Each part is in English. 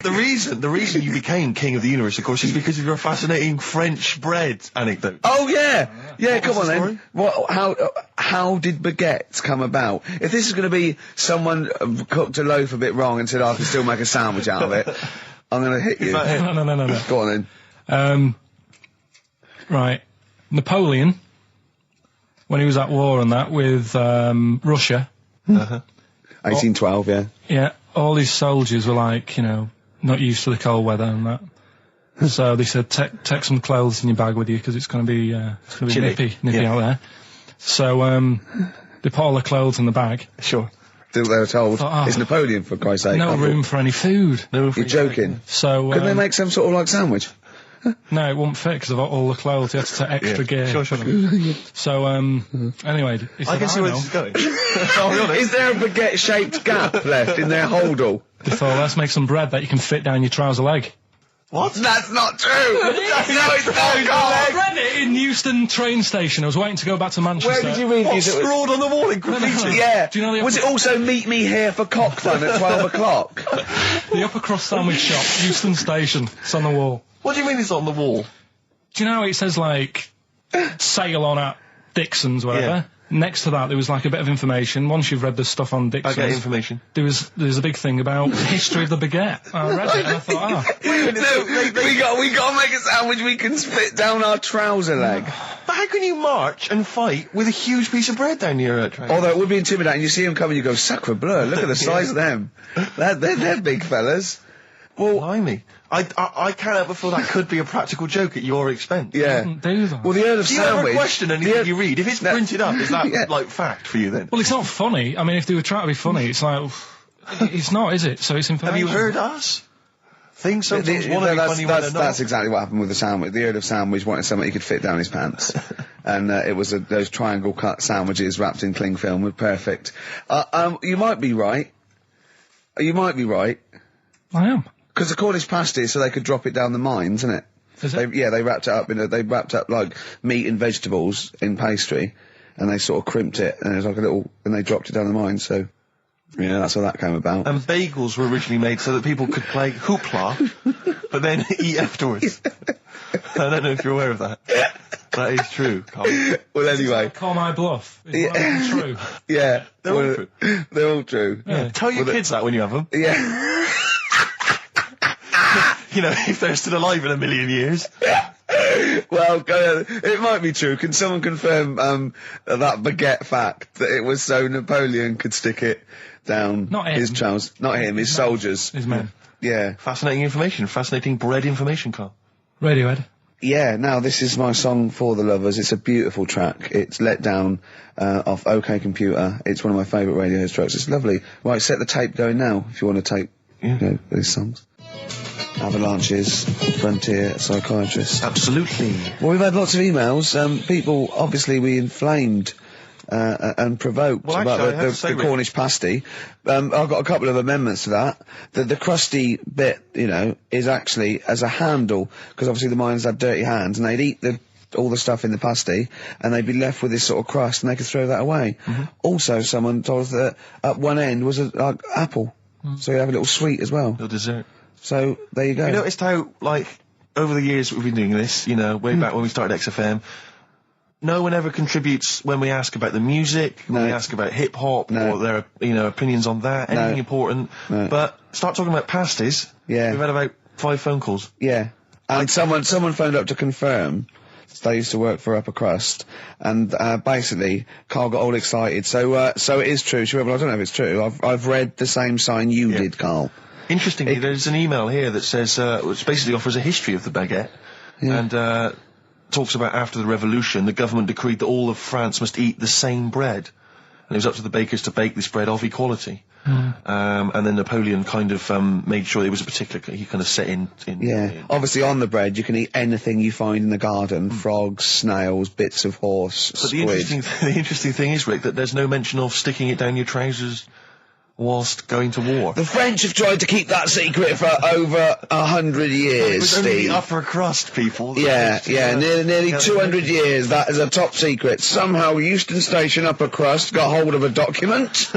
The reason you became king of the universe, of course, is because of your fascinating French bread anecdote. Oh yeah, yeah. Come on the then. How did baguettes come about? If this is going to be someone cooked a loaf a bit wrong and said I can still make a sandwich out of it, I'm going to hit you. No. Go on then. Right, Napoleon, when he was at war and that with Russia. 1812, yeah. Yeah, all his soldiers were like, you know, not used to the cold weather and that. So they said, take some clothes in your bag with you because it's going to be nippy out there. So they put all the clothes in the bag. Sure. They were told, it's Napoleon, for Christ's sake. No room for any food. You're joking. So couldn't they make some sort of like sandwich? No, it wouldn't fit because of all the clothes. You had to take extra gear. Sure. So, anyway, he said, I can see where this is going. I'll be honest. Is there a baguette-shaped gap left in their holdall? They thought, let's make some bread that you can fit down your trouser leg. What? That's not true! No, it's not, I read it in Euston train station. I was waiting to go back to Manchester. Where did you read this? Scrawled on the wall in graffiti? Yeah. Do you know was it also meet me here for cock fun at 12 o'clock? The upper crust sandwich shop, Euston station. It's on the wall. What do you mean it's on the wall? Do you know it says, like, sail on at Dixon's, whatever? Yeah. Next to that, there was, like, a bit of information. Once you've read the stuff on Dixon's... I get information. There's a big thing about the history of the baguette. I read it and I thought, we got to make a sandwich we can split down our trouser leg. But how can you march and fight with a huge piece of bread down your train? Although it would be intimidating. You see them coming, you go, sacre bleu, look at the size of them. They're big fellas. Well, blimey. I can't help but feel that could be a practical joke at your expense. Yeah. Do that. Well, the Earl of Do you Sandwich... ever question anything you read? If it's printed up, is that, like, fact for you then? Well, it's not funny. I mean, if they were trying to be funny, it's like... it's not, is it? So it's information. Have you heard us? Things sometimes want to be funny when they're not. That's exactly what happened with the sandwich. The Earl of Sandwich wanted something he could fit down his pants. And it was those triangle cut sandwiches wrapped in cling film were perfect. You might be right. You might be right. I am. Because the Cornish pasty, so they could drop it down the mines, isn't it? Is it? They wrapped it up they wrapped up like meat and vegetables in pastry, and they sort of crimped it, and it was like and they dropped it down the mine. So, yeah, that's how that came about. And bagels were originally made so that people could play hoopla, but then eat afterwards. I don't know if you're aware of that. That is true, Carl. Well, anyway. Call my bluff. Is that true? Yeah. They're all true. They're all true. Yeah. Tell your kids that when you have them. Yeah. You know, if they're still alive in a million years. Well, it might be true. Can someone confirm that baguette fact that it was so Napoleon could stick it down his trousers? Not him, his soldiers. His men. Yeah. Fascinating information. Fascinating bread information, Carl. Radiohead. Yeah, now this is my song for the lovers. It's a beautiful track. It's Let Down off OK Computer. It's one of my favourite Radiohead tracks. It's lovely. Right, set the tape going now if you want to tape these songs. Avalanches, Frontier, Psychiatrist. Absolutely. Well, we've had lots of emails. People, obviously, we inflamed and provoked about the Cornish pasty. I've got a couple of amendments to that. The crusty bit, you know, is actually as a handle, because obviously the miners had dirty hands, and they'd eat all the stuff in the pasty, and they'd be left with this sort of crust, and they could throw that away. Also, someone told us that at one end was an apple, so you have a little sweet as well. A little dessert. So, there you go. You noticed how, like, over the years we've been doing this, you know, way back when we started XFM, no one ever contributes when we ask about the music, when we ask about hip-hop, or their, you know, opinions on that, anything important. But start talking about pasties. Yeah. We've had about 5 phone calls. Yeah. And someone phoned up to confirm. They used to work for Upper Crust, and basically, Carl got all excited. So it is true. She went, well, I don't know if it's true. I've read the same sign you did, Carl. Interestingly, there's an email here that says, which basically offers a history of the baguette, and talks about after the revolution, the government decreed that all of France must eat the same bread, and it was up to the bakers to bake this bread of equality. And then Napoleon kind of made sure it was a particular, he kind of set in. Obviously on the bread you can eat anything you find in the garden, frogs, snails, bits of horse, but squid. the interesting thing is, Rick, that there's no mention of sticking it down your trousers whilst going to war. The French have tried to keep that secret for over 100 years, It was only Steve. the upper crust people. Nearly 200 years, that is a top secret. Somehow Euston Station upper crust got hold of a document,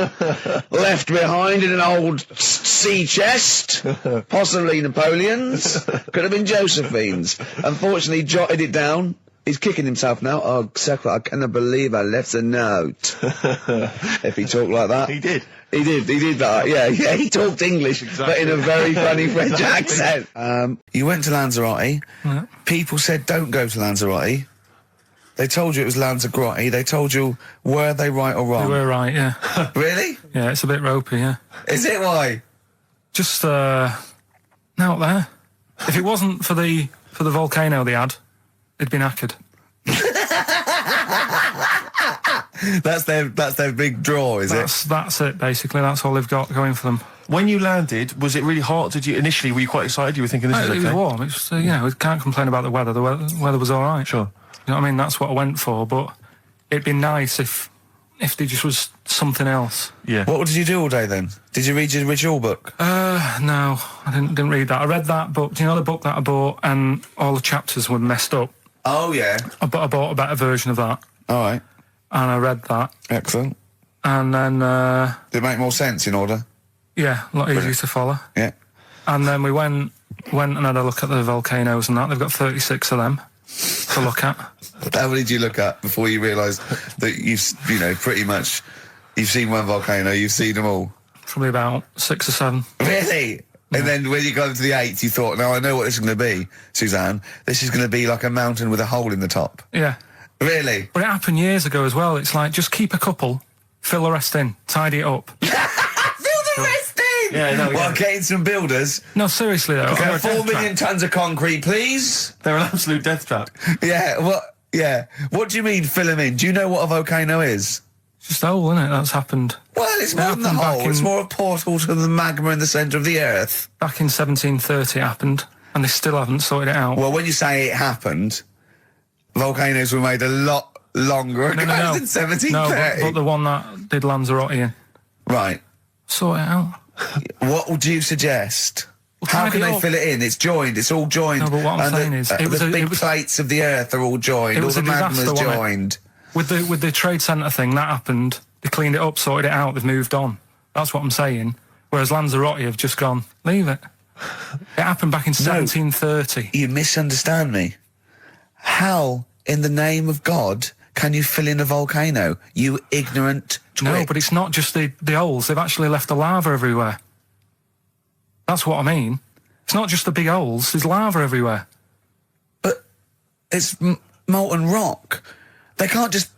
left behind in an old sea chest, possibly Napoleon's, could have been Josephine's. Unfortunately, jotted it down. He's kicking himself now. Oh, Secretary, I cannot believe I left a note. If he talked like that. He did. He did that, yeah, he talked English, but in a very funny French accent. You went to Lanzarote. Yeah. People said don't go to Lanzarote. They told you it was Lanzarote. They told you, were they right or wrong? They were right, yeah. Really? Yeah, it's a bit ropey, yeah. Is it? Why? Just, out there. If it wasn't for the volcano they had, it'd been knackered. That's their big draw, is it? That's it, basically. That's all they've got going for them. When you landed, was it really hot? Initially, were you quite excited? You were thinking this is okay? It was warm. It's, we can't complain about the weather. The weather was all right. Sure. You know what I mean? That's what I went for, but it'd be nice if there just was something else. Yeah. What did you do all day then? Did you read your ritual book? No, I didn't read that. I read that book. Do you know the book that I bought and all the chapters were messed up? Oh, yeah. I bought a better version of that. All right. And I read that. Excellent. And then... Did it make more sense in order? Yeah, a lot easier to follow. Yeah. And then we went and had a look at the volcanoes and that. They've got 36 of them to look at. How many did you look at before you realised that pretty much, you've seen one volcano, you've seen them all? Probably about 6 or 7. Really? Yeah. And then when you got to the 8th, you thought, now I know what this is going to be, Suzanne. This is going to be like a mountain with a hole in the top. Yeah. Really? But it happened years ago as well. It's like, just keep a couple, fill the rest in, tidy it up. Fill the rest in? Yeah, no, Well, getting some builders. No, seriously though. Okay, 4 million tons of concrete, please. They're an absolute death trap. Yeah, what do you mean fill them in? Do you know what a volcano is? It's just a hole, isn't it? That's happened. Well, it's more than the hole. It's more a portal to the magma in the centre of the earth. Back in 1730 it happened, and they still haven't sorted it out. Well, when you say it happened, volcanoes were made a lot longer ago than 1730. No, but the one that did Lanzarote in. Right. Sort it out. What would you suggest? How can they fill it in? It's joined. It's all joined. No, but what I'm saying is... the big plates of the earth are all joined. All the magma's joined. With the trade centre thing, that happened. They cleaned it up, sorted it out, they've moved on. That's what I'm saying. Whereas Lanzarote have just gone, leave it. It happened back in 1730. You misunderstand me. How, in the name of God, can you fill in a volcano? You ignorant twit. No, but it's not just the holes. They've actually left the lava everywhere. That's what I mean. It's not just the big holes. There's lava everywhere. But it's molten rock. They can't just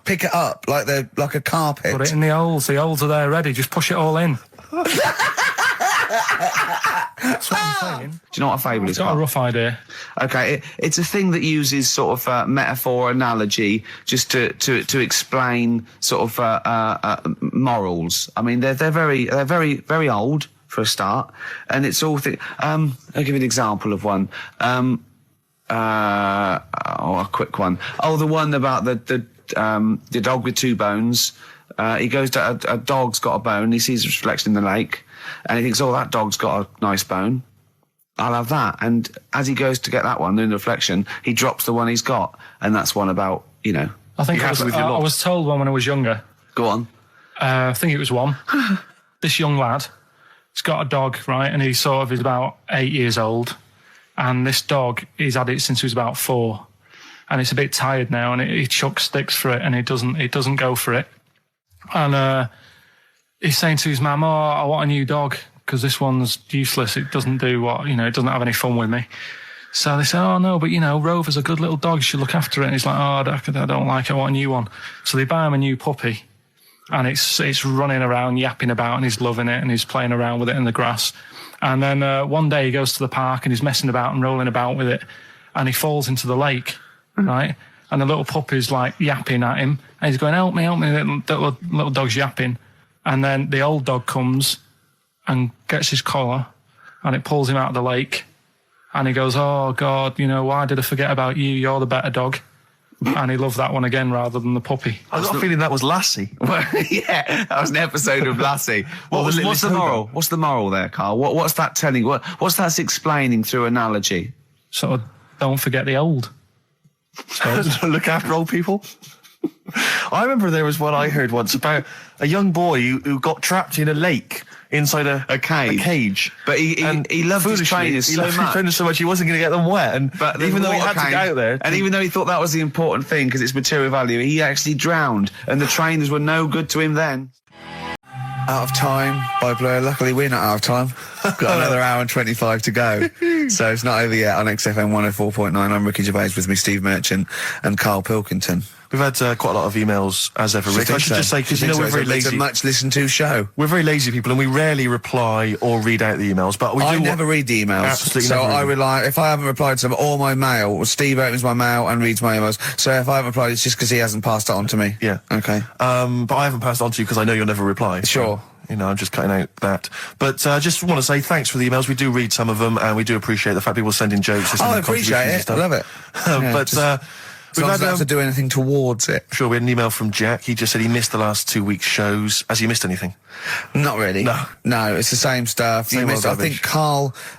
pick it up like a carpet. Put it in the holes. The holes are there ready. Just push it all in. That's what I'm saying. Do you know what a fable is? I've got a rough idea. Okay, it's a thing that uses sort of metaphor, analogy, just to explain sort of morals. I mean, they're very very old for a start, and it's all I'll give you an example of one. A quick one. Oh, the one about the dog with 2 bones. He goes to a dog's got a bone. He sees a reflection in the lake, and he thinks, "Oh, that dog's got a nice bone. I'll have that." And as he goes to get that one in the reflection, he drops the one he's got, and that's one about I think I was told one when I was younger. Go on. I think it was one. This young lad, he's got a dog, right, and he's about 8 years old. And this dog, he's had it since he was about 4, and it's a bit tired now, and he chucks sticks for it, and it doesn't go for it. And he's saying to his mum, "Oh, I want a new dog because this one's useless. It doesn't do it doesn't have any fun with me." So they say, "Oh no, but Rover's a good little dog. You should look after it." And he's like, "Oh, I don't like it. I want a new one." So they buy him a new puppy, and it's running around, yapping about, and he's loving it, and he's playing around with it in the grass. And then one day he goes to the park and he's messing about and rolling about with it, and he falls into the lake, right? And the little puppy's like yapping at him, and he's going, help me, little dog's yapping. And then the old dog comes and gets his collar, and it pulls him out of the lake, and he goes, "Oh God, why did I forget about you? You're the better dog." And he loved that one again rather than the puppy. I got a feeling that was Lassie. Well, yeah, that was an episode of Lassie. What's the moral? What's the moral there, Carl? What's that telling? What's that explaining through analogy? Sort of, don't forget the old. Look after old people. I remember there was one I heard once about a young boy who got trapped in a lake inside a cage. But he loved his trainers so much. He wasn't going to get them wet. But even though he had to get out there, and even though he thought that was the important thing because it's material value, he actually drowned, and the trainers were no good to him then. Out of time by Blur. Luckily, we're not out of time. Got another hour and 25 to go. So it's not over yet on XFM 104.9. I'm Ricky Gervais, with me Steve Merchant and Karl Pilkington. We've had quite a lot of emails, as ever, Rick. I should just say, because we're very lazy. It's a much listened to show. We're very lazy people, and we rarely reply or read out the emails. But I never read the emails. Absolutely so never. I rely, if I haven't replied to them, or my mail, Steve opens my mail and reads my emails. So if I haven't replied, it's just because he hasn't passed it on to me. Yeah. Okay. But I haven't passed it on to you because I know you'll never reply. Sure. So, I'm just cutting out that. But I just want to say thanks for the emails. We do read some of them, and we do appreciate the fact people send in jokes. I appreciate it. I love it. We've had to do anything towards it. Sure, we had an email from Jack. He just said he missed the last 2 weeks' shows. Has he missed anything? Not really. No, it's the same stuff. I think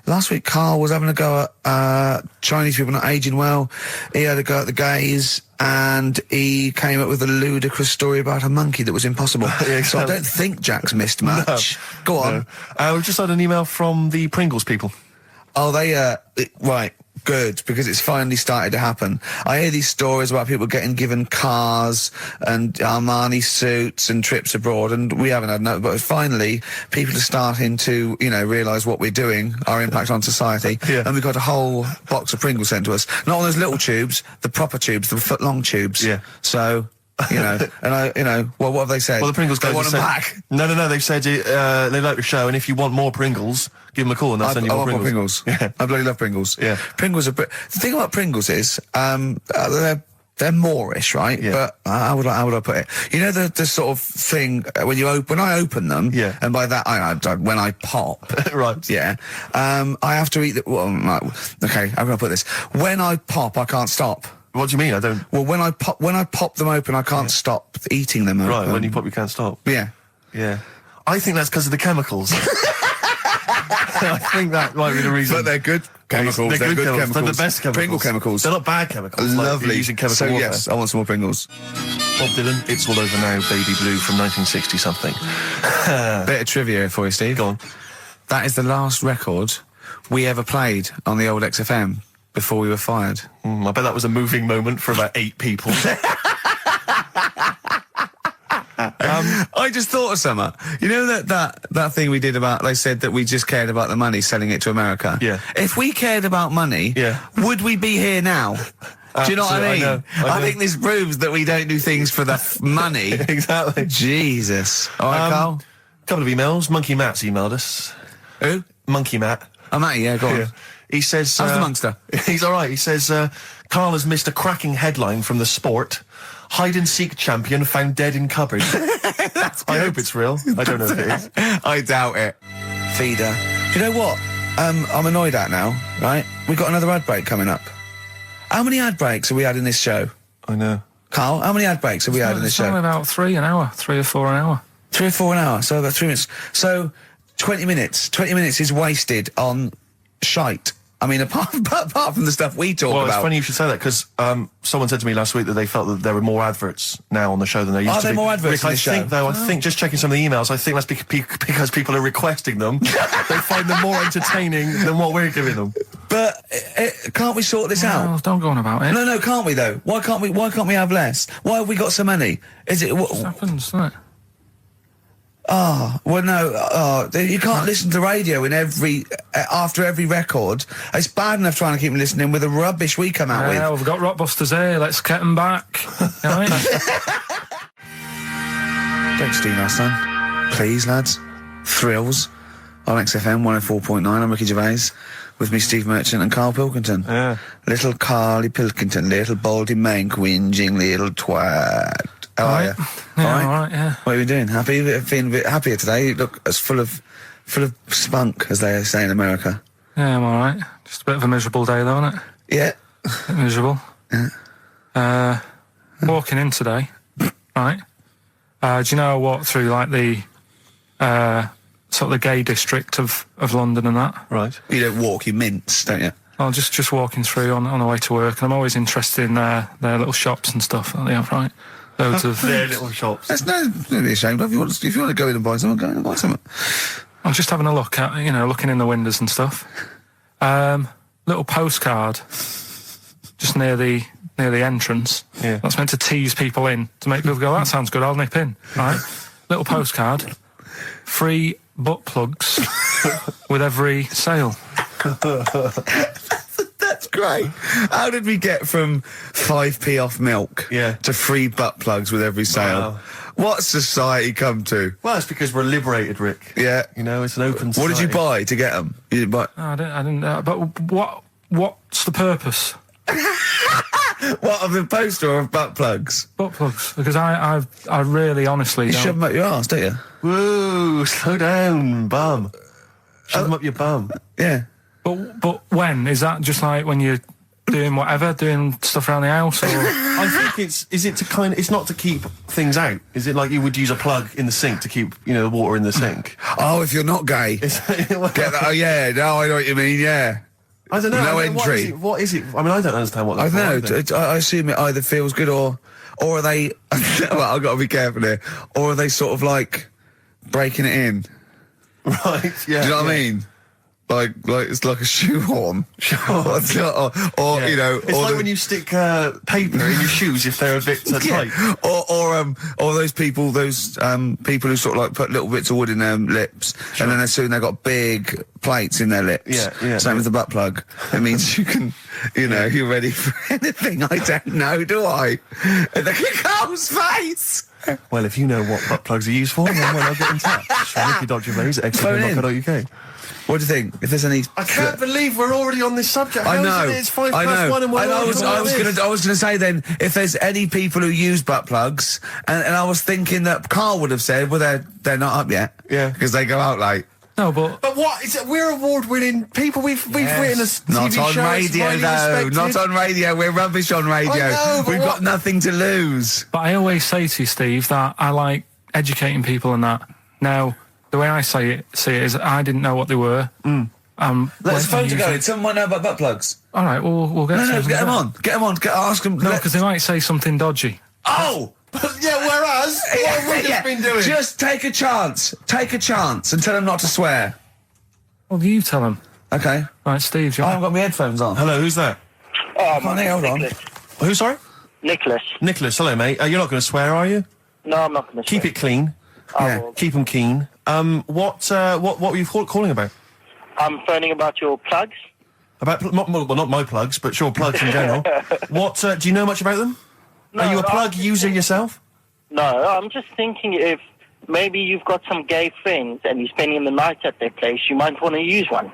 last week Carl was having a go at Chinese people not aging well. He had a go at the gays, and he came up with a ludicrous story about a monkey that was impossible. Yeah, exactly. So I don't think Jack's missed much. No. Go on. No. We've just had an email from the Pringles people. Oh, right. Good, because it's finally started to happen. I hear these stories about people getting given cars and Armani suits and trips abroad, and we haven't had no, but finally people are starting to, realise what we're doing, our impact on society, and we've got a whole box of Pringles sent to us. Not one of those little tubes, the proper tubes, the foot-long tubes. Yeah. So... and what have they said? Well, the Pringles guys want them back. No, they've said they like the show, and if you want more Pringles, give them a call and they'll send you more Pringles. I want more Pringles. Yeah. I bloody love Pringles. Yeah. Pringles are... The thing about Pringles is, they're Moorish, right? Yeah. But how would I put it? You know the sort of thing when I open them, yeah. And by that when I pop, right? Yeah. I have to eat the. Well, okay, I'm gonna put this. When I pop, I can't stop. What do you mean? I don't. Well, when I pop them open, I can't stop eating them. Right. When you pop, you can't stop. Yeah. Yeah. I think that's because of the chemicals. I think that might be the reason. But they're good chemicals. They're good chemicals. They're the best chemicals. Pringle chemicals. They're not bad chemicals. Lovely. Like using chemical warfare. Yes, I want some more Pringles. Bob Dylan, It's All Over Now, Baby Blue from 1960 something. Bit of trivia for you, Steve. Go on. That is the last record we ever played on the old XFM before we were fired. I bet that was a moving moment for about 8 people. I just thought of something. You know that thing we did about, they said that we just cared about the money, selling it to America? Yeah. If we cared about money, would we be here now? Do you know what I mean? I think this proves that we don't do things for the money. Exactly. Jesus. All right, Carl? A couple of emails. Monkey Matt's emailed us. Who? Monkey Matt. Oh, Matty, yeah, go on. Yeah. He says... How's the Monster? He's all right. He says, Carl has missed a cracking headline from The Sport. Hide-and-seek champion found dead in cupboard. I hope it's real. I don't know if it is. I doubt it. Feeder. Do you know what? I'm annoyed at now, right? We've got another ad break coming up. How many ad breaks have we had in this show? I know. Carl, how many ad breaks have we had in this show? It's about 3 an hour. 3 or 4 an hour. 3 or 4 an hour, so about 3 minutes. So, 20 minutes. 20 minutes is wasted on shite. I mean, apart from the stuff we talk about. Well, it's funny you should say that, because someone said to me last week that they felt that there were more adverts now on the show than there used to be. Are there more adverts Rick, in the show? I think, just checking some of the emails, I think that's because people are requesting them. They find them more entertaining than what we're giving them. But can't we sort this out? Don't go on about it. No, can't we though? Why can't we have less? Why have we got so many? Is it what happens, doesn't it? Well, no, you can't listen to the radio after every record. It's bad enough trying to keep them listening with the rubbish we come out with. Yeah, we've got Rockbusters here, let's get them back. Right? Don't steal our son. Please, lads. Thrills on XFM 104.9. I'm Ricky Gervais, with me Steve Merchant and Karl Pilkington. Yeah. Little Carly Pilkington, little baldy mank, whinging little twat. How are you? Yeah, all right, yeah. What are you doing? Happy? Feeling a bit happier today? You look as full of spunk, as they say in America. Yeah, I'm all right. Just a bit of a miserable day, though, isn't it? Yeah. A bit miserable. Yeah. Walking in today, right? Do you know I walked through, like, the, sort of the gay district of London and that? Right. You don't walk, you mince, don't you? Well, just walking through on the way to work, and I'm always interested in their little shops and stuff that they have, right? Loads of... Their little shops. That's don't be ashamed of. If you want to go in and buy something, go in and buy something. I'm just having a look at, looking in the windows and stuff. Little postcard just near the entrance. Yeah. That's meant to tease people in, to make people go, that sounds good, I'll nip in, right? Little postcard. Free butt plugs with every sale. That's great. How did we get from 5p off milk to free butt plugs with every sale? Wow. What society come to? Well, it's because we're liberated, Rick. Yeah. It's an open society. What did you buy to get them? You didn't buy... No, I didn't. But what's the purpose? What, of the poster or of butt plugs? Butt plugs. Because I really honestly You don't... shove them up your arse, don't you? Whoa, slow down, bum. Shove them up your bum. Yeah. But when? Is that just like when you're doing whatever, doing stuff around the house, or...? I think it's not to keep things out. Is it like you would use a plug in the sink to keep, the water in the sink? Oh, if you're not gay. Get that? Oh, yeah, no, I know what you mean, yeah. I don't know. No entry. What is it? I mean, I don't understand what that's I don't know. I assume it either feels good or are they... well, I've got to be careful here. Or are they sort of like breaking it in? Right, yeah. Do you know what I mean? Like it's like a shoehorn. Sure. or It's like when you stick paper in your shoes if they're a bit tight. Or those people who sort of like put little bits of wood in their lips, and then as soon they've got big plates in their lips. Yeah. Same with the butt plug. It means you can, you're ready for anything. I don't know, do I? And look at Carl's face. Well, if you know what butt plugs are used for, then why not get in touch? Ricky.Gervais at xfm.co.uk. What do you think? If there's any... I can't believe we're already on this subject. I know. It's 1:05 and we're I was going to say then, if there's any people who use butt plugs, and I was thinking that Carl would have said, well, they're not up yet. Yeah. Because they go out late. No, but what? We're award-winning people. We've written a TV Not on show. radio, though. Not on radio. We're rubbish on radio. I know, We've got nothing to lose. I always say to you, Steve, that I like educating people and that. Now, the way I see it is I didn't know what they were. Let's phone to go. Someone might know about butt plugs. All right, we'll get. No, get them on. Get them on. Ask them. No, because they might say something dodgy. Oh. Yeah, whereas, what have we just been doing? Just take a chance. Take a chance and tell them not to swear. Well, you tell them. Okay. Right, Steve, I haven't got my headphones on. Hello, who's that? Hold on. Who, sorry? Nicholas. Nicholas, hello, mate. You're not going to swear, are you? No, I'm not going to swear. Keep it clean. Yeah. Keep them keen. What were you calling about? I'm phoning about your plugs. About, not my plugs, but sure, plugs in general. What, do you know much about them? No, Are you a plug user yourself? No, I'm just thinking if maybe you've got some gay friends and you're spending the night at their place, you might want to use one.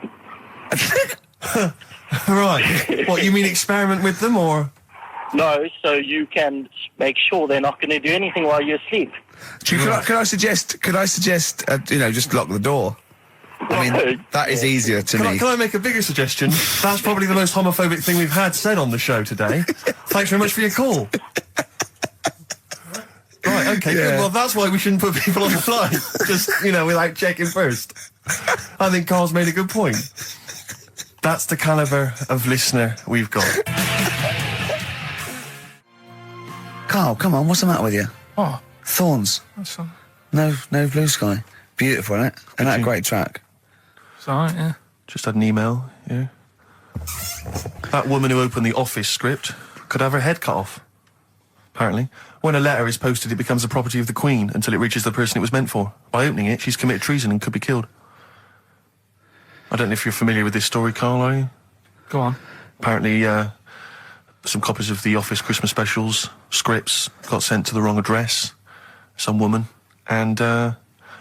Right. What, you mean experiment with them, or...? No, so you can make sure they're not going to do anything while you're asleep. Could I suggest, just lock the door? I mean, that is easier to me. Can I make a bigger suggestion? That's probably the most homophobic thing we've had said on the show today. Thanks very much for your call. Right, okay, good. Well, that's why we shouldn't put people on the line. Just, without checking first. I think Carl's made a good point. That's the calibre of listener we've got. Carl, come on, what's the matter with you? Oh, Thorns. that's fine. No blue sky. Beautiful, isn't it? And that a great track. It's all right, yeah. Just had an email, yeah. That woman who opened the Office script could have her head cut off. Apparently. When a letter is posted, it becomes the property of the Queen until it reaches the person it was meant for. By opening it, she's committed treason and could be killed. I don't know if you're familiar with this story, Carl, are you? Go on. Apparently, some copies of the Office Christmas specials, scripts, got sent to the wrong address. Some woman. And, I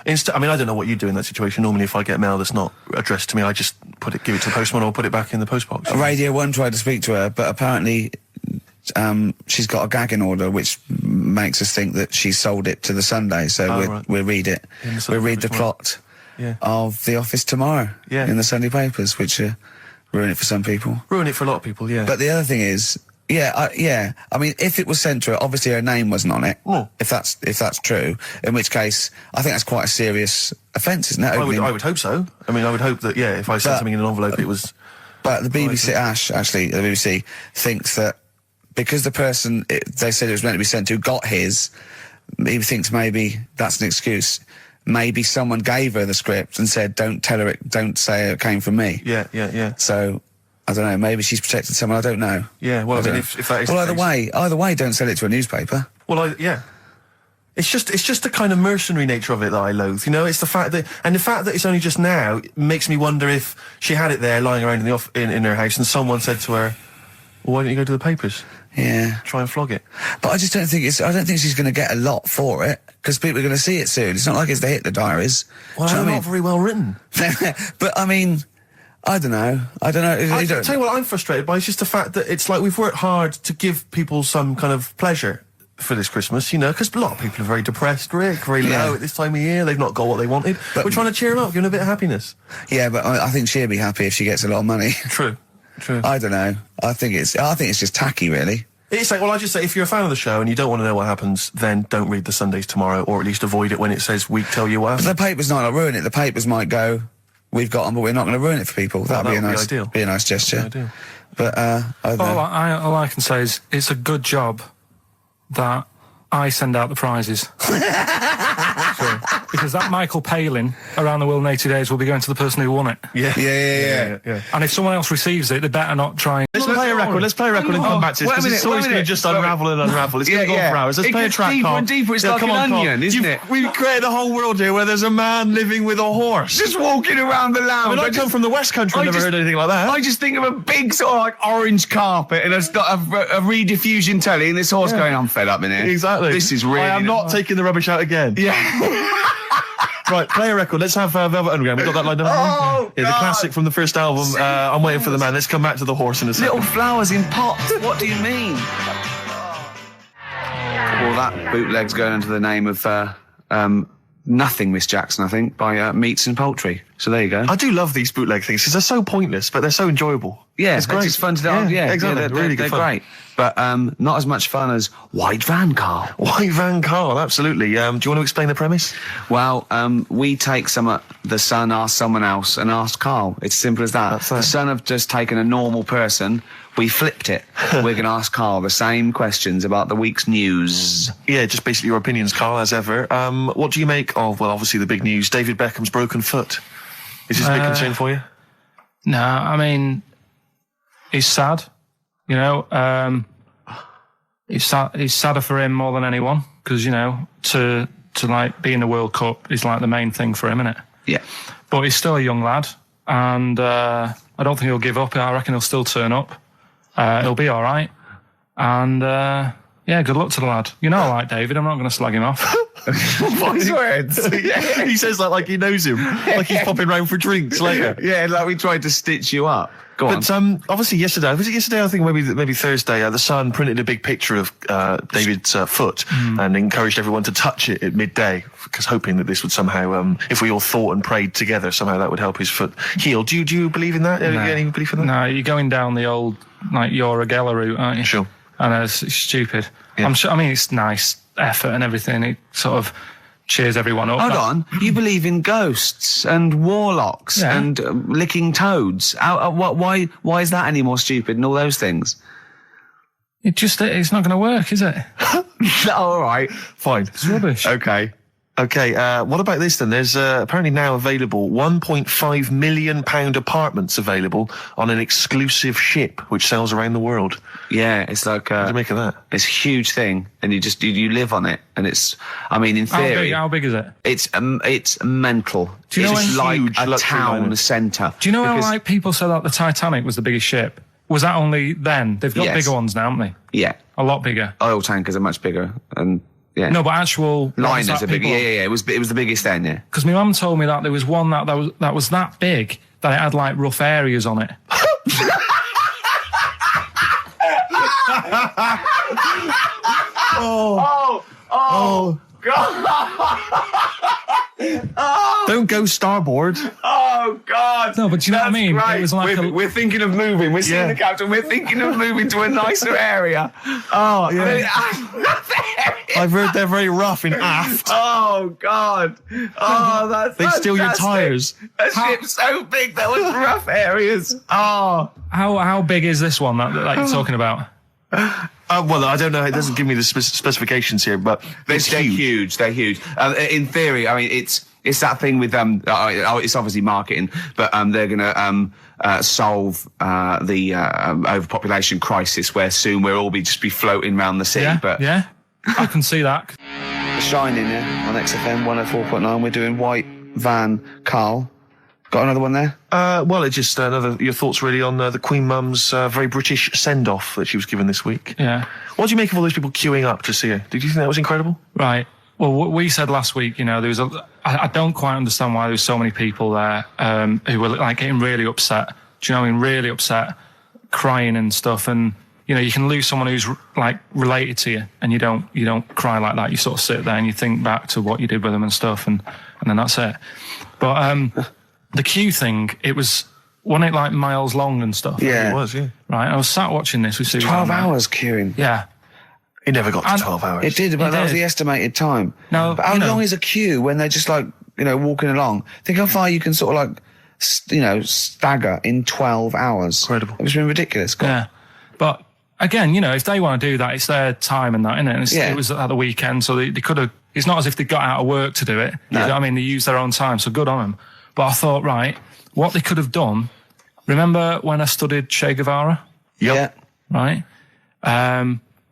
don't know what you do in that situation. Normally, if I get mail that's not addressed to me, I just give it to the postman or put it back in the postbox. Radio 1 tried to speak to her, but apparently she's got a gagging order, which makes us think that she sold it to the Sunday. So we'll read it. We'll read the plot of The Office tomorrow in the Sunday papers, which ruin it for some people. Ruin it for a lot of people, yeah. But the other thing is, Yeah. I mean, if it was sent to her, obviously her name wasn't on it. If that's true, in which case, I think that's quite a serious offence, isn't it? I would hope so. I mean, I would hope that, if I sent something in an envelope, it was... But the BBC, the BBC thinks that because the person they said it was meant to be sent to got his, he thinks maybe that's an excuse. Maybe someone gave her the script and said, don't say it came from me. Yeah. So, I don't know, maybe she's protected someone, I don't know. Yeah, well, I mean, if that is well, either way, don't sell it to a newspaper. Well, It's just the kind of mercenary nature of it that I loathe, it's the fact that it's only just now makes me wonder if she had it there lying around in her house and someone said to her, well, why don't you go to the papers? Yeah. Try and flog it. But I just don't think she's going to get a lot for it, because people are going to see it soon. It's not like it's the Hitler Diaries. Well, they're not very well written. But, I mean, I don't know. I tell you what I'm frustrated by, is just the fact that it's like we've worked hard to give people some kind of pleasure for this Christmas, because a lot of people are very depressed, Rick, really low at this time of year. They've not got what they wanted. But we're trying to cheer them up, give them a bit of happiness. Yeah, but I think she'll be happy if she gets a lot of money. True. I don't know. I think it's just tacky, really. It's like, well, I just say, if you're a fan of the show and you don't want to know what happens, then don't read the Sundays Tomorrow, or at least avoid it when it says we tell you what happened. But the papers might not ruin it. The papers might go, we've got them, but we're not going to ruin it for people. That'd be a nice gesture. But I don't know. All I can say is it's a good job that I send out the prizes. Because that Michael Palin around the world in 80 days will be going to the person who won it. Yeah. And if someone else receives it, they better not try. Let's play a record and come back to this, because it's always going to just unravel and unravel. It's going to go on for hours. Let's play a track, deeper Carl. and deeper. It's like an onion, isn't it? We've created a whole world here where there's a man living with a horse. Just walking around the lounge. I come from the West Country, I've never heard anything like that. I just think of a big sort of like orange carpet, and it's got a rediffusion telly, and this horse going, I'm fed up in here. Exactly. This is really... I am not taking the rubbish out again. Yeah. Right, play a record. Let's have Velvet Underground. We've got that lined up. Oh, the classic from the first album. I'm Waiting for the Man. Let's come back to the horse in a second. Little flowers in pots. What do you mean? Well, that bootleg's going under the name of Nothing, Miss Jackson, I think, by Meats and Poultry. So there you go. I do love these bootleg things because they're so pointless, but they're so enjoyable. Yeah, it's great. It's fun to do. Yeah, exactly. They're great. But not as much fun as White Van Carl. White Van Carl, absolutely. Do you want to explain the premise? Well, we take the Sun, ask someone else, and ask Carl. It's simple as that. The Sun have just taken a normal person. We flipped it. We're going to ask Carl the same questions about the week's news. Yeah, just basically your opinions, Carl, as ever. What do you make of, well, obviously the big news, David Beckham's broken foot? Is this a big concern for you? No, I mean, it's sad. It's sadder for him more than anyone, because, to like be in the World Cup is like the main thing for him, isn't it? Yeah. But he's still a young lad, and I don't think he'll give up. I reckon he'll still turn up. He'll be all right. And, good luck to the lad. I like David. I'm not going to slag him off. Voice words. He says that like he knows him. Like he's popping round for drinks later. Yeah, like we tried to stitch you up. Go on. But obviously yesterday, was it yesterday? I think maybe Thursday. The Sun printed a big picture of David's foot and encouraged everyone to touch it at midday, because hoping that this would somehow, if we all thought and prayed together, somehow that would help his foot heal. Do you believe in that? No. Any belief in that? No, you're going down the old like Yora Geller route, aren't you? Sure. I know it's stupid. Yeah. I'm sure. I mean, it's nice effort and everything. It sort of cheers everyone up. Hold on, you believe in ghosts and warlocks and licking toads? Why is that any more stupid than all those things? It's not going to work, is it? All right, fine. It's rubbish. Okay. What about this then? There's apparently now available £1.5 million apartments available on an exclusive ship which sails around the world. Yeah, it's like what do you make of that? It's a huge thing, and you live on it, and it's. I mean, in theory, how big is it? It's mental. Do you know it's like a town centre. Do you know how like people said that the Titanic was the biggest ship? Was that only then? They've got bigger ones now, haven't they? Yeah, a lot bigger. Oil tankers are much bigger, and. Yeah. No, but actual liners are big. Yeah. It was the biggest then. Yeah. Because my mum told me that there was one that was that big that it had like rough areas on it. Oh God! Oh. Don't go starboard. Oh, God. No, but do you know what I mean? Great. It was like we're thinking of moving. We're seeing the captain. We're thinking of moving to a nicer area. Oh, yeah. I've heard they're very rough in aft. Oh, God. Oh, They steal your tyres. A ship's so big, there was rough areas. Oh. How big is this one that you're talking about? Well, I don't know. It doesn't give me the specifications here, but they're huge. They're huge. In theory, I mean, it's that thing with it's obviously marketing, but they're going to solve the overpopulation crisis, where soon we'll all just be floating around the sea. Yeah, I can see that. Shining, on XFM 104.9. We're doing White Van Karl. Got another one there? Well, it's just your thoughts really on the Queen Mum's very British send-off that she was given this week. Yeah. What do you make of all those people queuing up to see her? Did you think that was incredible? Right. Well, what we said last week, there was I don't quite understand why there was so many people there who were like getting really upset. Do you know what I mean? Really upset, crying and stuff. And you can lose someone who's like related to you, and you don't cry like that. You sort of sit there and you think back to what you did with them and stuff, and then that's it. But the queue thing, wasn't it like miles long and stuff? Yeah. It was, yeah. Right, I was sat watching this with Susan. 12 hours queuing. Yeah. It never got to 12 hours. It did, but that was the estimated time. No, but how long is a queue when they're just like, walking along? Think how far you can sort of like, stagger in 12 hours. Incredible. It's been ridiculous. Yeah. But again, if they want to do that, it's their time and that, isn't it? And it was at the weekend, so they could have, it's not as if they got out of work to do it. No. I mean, they used their own time, so good on them. But I thought, right, what they could have done, remember when I studied Che Guevara? Yep. Yeah. Right?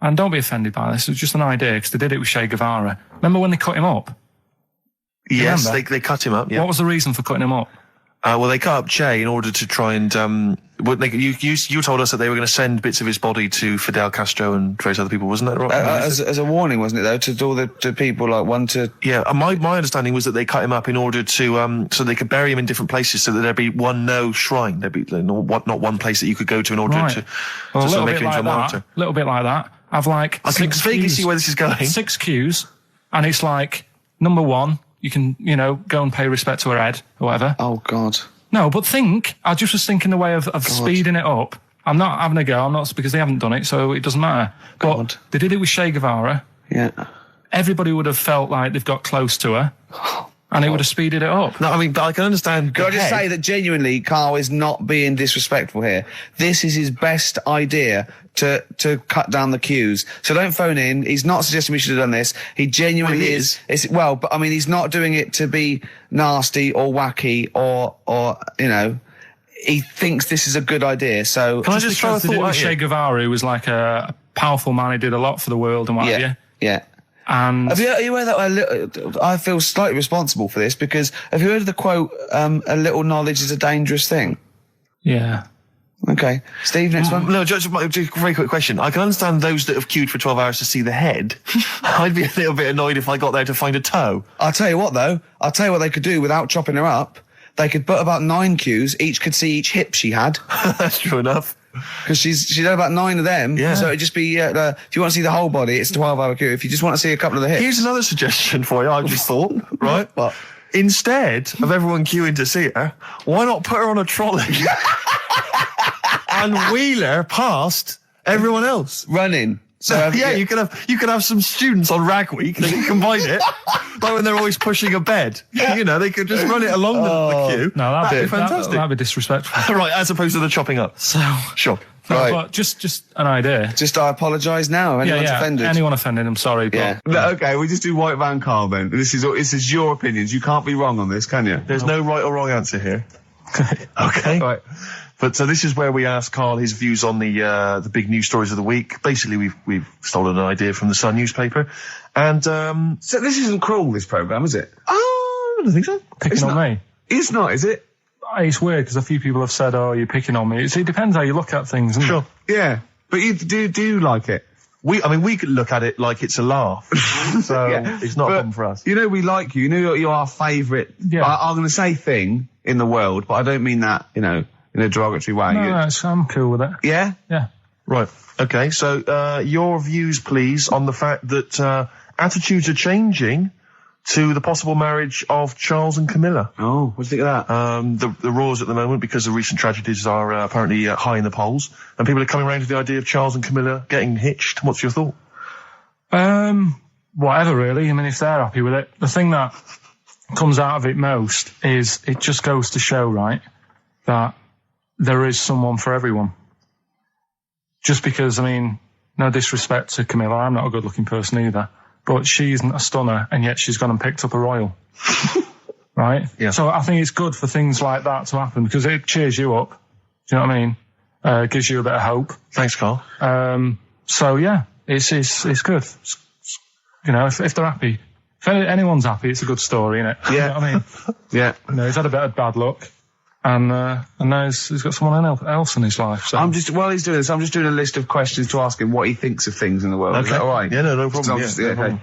And don't be offended by this, it was just an idea, because they did it with Che Guevara. Remember when they cut him up? Yes, they cut him up, yeah. What was the reason for cutting him up? Well, they cut up Che in order to try and... you told us that they were going to send bits of his body to Fidel Castro and various other people, wasn't that right? As a warning, wasn't it, though, to all the people, like, one to... Yeah, my understanding was that they cut him up in order to... so they could bury him in different places, so that there'd be one shrine. There'd be not one place that you could go to in order to sort of make him into a martyr. A little bit like that. I've like... I can vaguely see where this is going. 6 queues, and it's like, number 1... You can, go and pay respect to her head or whatever. Oh, God. No, but I just was thinking the way of speeding it up. I'm not having a go. I'm not, because they haven't done it, so it doesn't matter. God. But they did it with Che Guevara. Yeah. Everybody would have felt like they've got close to her. And it would have speeded it up. No, I mean, but I can understand. Can I just say that genuinely, Karl is not being disrespectful here. This is his best idea to cut down the queues. So don't phone in. He's not suggesting we should have done this. He genuinely is. But I mean, he's not doing it to be nasty or wacky or he thinks this is a good idea. So can I just throw a thought at Che Guevara, who was like a powerful man who did a lot for the world and what have you. Yeah. And have you heard that? I feel slightly responsible for this, because have you heard of the quote, a little knowledge is a dangerous thing? Yeah. Okay. Steve, next one? No, just a very quick question. I can understand those that have queued for 12 hours to see the head. I'd be a little bit annoyed if I got there to find a toe. I'll tell you what, though. I'll tell you what they could do without chopping her up. They could put about 9 queues. Each could see each hip she had. That's true enough. Because she's had about 9 of them. Yeah. So it'd just be, if you want to see the whole body, it's a 12-hour queue. If you just want to see a couple of the hips. Here's another suggestion for you, I just thought, right? What? Instead of everyone queuing to see her, why not put her on a trolley and wheel her past everyone else? Running. So you could have some students on Rag Week. They can combine it, like when they're always pushing a bed. They could just run it along the queue. No, that'd be fantastic. That'd be disrespectful. Right, as opposed to the chopping up. So sure. Right. But just an idea. Just I apologise now. Anyone's offended. Anyone offended, I'm sorry. But, Okay, we just do White Van Karl then. This is your opinions. You can't be wrong on this, can you? There's no right or wrong answer here. Okay. Right. But so this is where we ask Karl his views on the big news stories of the week. Basically, we've stolen an idea from the Sun newspaper, and so this isn't cruel, this programme, is it? Oh, I don't think so. Picking on me. It's not, is it? It's weird because a few people have said, "Oh, you're picking on me." It depends how you look at things. Isn't Sure. It? Yeah, but you do like it. We could look at it like it's a laugh, so it's not a problem for us. We like you. You're our favourite. Yeah. I'm going to say thing in the world, but I don't mean that. In a derogatory way. No, I'm cool with it. Yeah? Yeah. Right. Okay, so your views, please, on the fact that attitudes are changing to the possible marriage of Charles and Camilla. Oh, what do you think of that? The roars at the moment, because the recent tragedies are apparently high in the polls, and people are coming around to the idea of Charles and Camilla getting hitched. What's your thought? Whatever, really. I mean, if they're happy with it. The thing that comes out of it most is it just goes to show, right, that there is someone for everyone. Just because, I mean, no disrespect to Camilla, I'm not a good-looking person either, but she isn't a stunner, and yet she's gone and picked up a royal. Right? Yeah. So I think it's good for things like that to happen, because it cheers you up. Do you know what I mean? Gives you a bit of hope. Thanks, Carl. So yeah, it's good. You know, if they're happy, if anyone's happy, it's a good story, isn't it? Yeah. You know what I mean? Yeah. You know, he's had a bit of bad luck. And now he's got someone else in his life. So. While he's doing this, I'm just doing a list of questions to ask him what he thinks of things in the world. Okay. Is that all right? Yeah, no problem. No problem.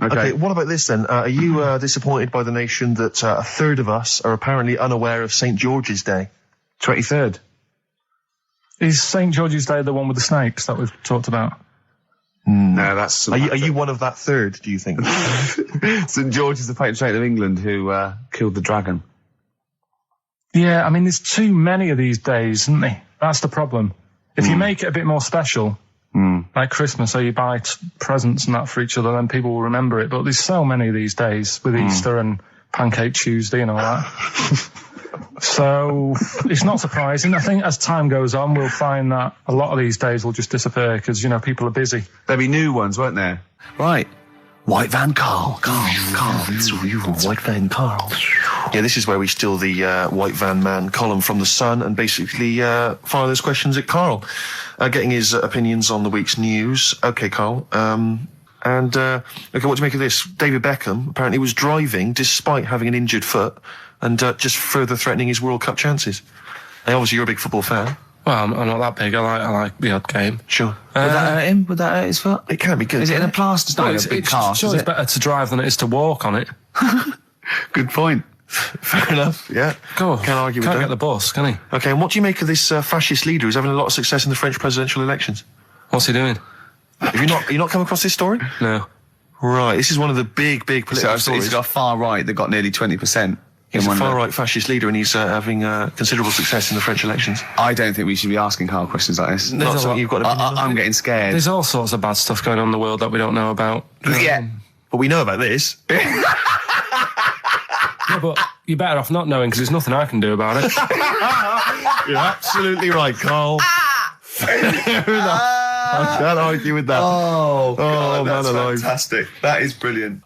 Okay, what about this then? Are you disappointed by the nation that a third of us are apparently unaware of St. George's Day? 23rd. Is St. George's Day the one with the snakes that we've talked about? No, that's... Are you one of that third, do you think? St. George is the patron saint of England who killed the dragon. Yeah, I mean, there's too many of these days, isn't there? That's the problem. If you make it a bit more special, like Christmas, so you buy presents and that for each other, then people will remember it. But there's so many of these days with Easter and Pancake Tuesday and all that. So it's not surprising. I think as time goes on, we'll find that a lot of these days will just disappear because, you know, people are busy. There'll be new ones, won't there? Right. White Van Karl. It's you, White Van Karl. Yeah, this is where we steal the White Van Man column from The Sun and basically fire those questions at Karl, getting his opinions on the week's news. Okay, Karl. What do you make of this? David Beckham apparently was driving despite having an injured foot and just further threatening his World Cup chances. And obviously, you're a big football fan. Well, I'm not that big. I like the odd game. Sure. Would that hurt him? Would that hurt his foot? It can be good. Is it in a plaster? It's not in a big cast, Sure, it's better to drive than it is to walk on it. Good point. Fair enough, yeah. Go. Can't argue with that. Can't get the bus, can he? Okay, and what do you make of this fascist leader who's having a lot of success in the French presidential elections? What's he doing? Have you not come across this story? No. Right, this is one of the big political stories. He's got a far right that got nearly 20%. He's a far-right fascist leader, and he's having considerable success in the French elections. I don't think we should be asking Karl questions like this. Not something you've got to I'm getting scared. There's all sorts of bad stuff going on in the world that we don't know about. Yeah. But we know about this. Yeah, but you're better off not knowing because there's nothing I can do about it. You're absolutely right, Karl. Fair enough. I can't argue with that. Oh, God, man that's alive. fantastic. That is brilliant.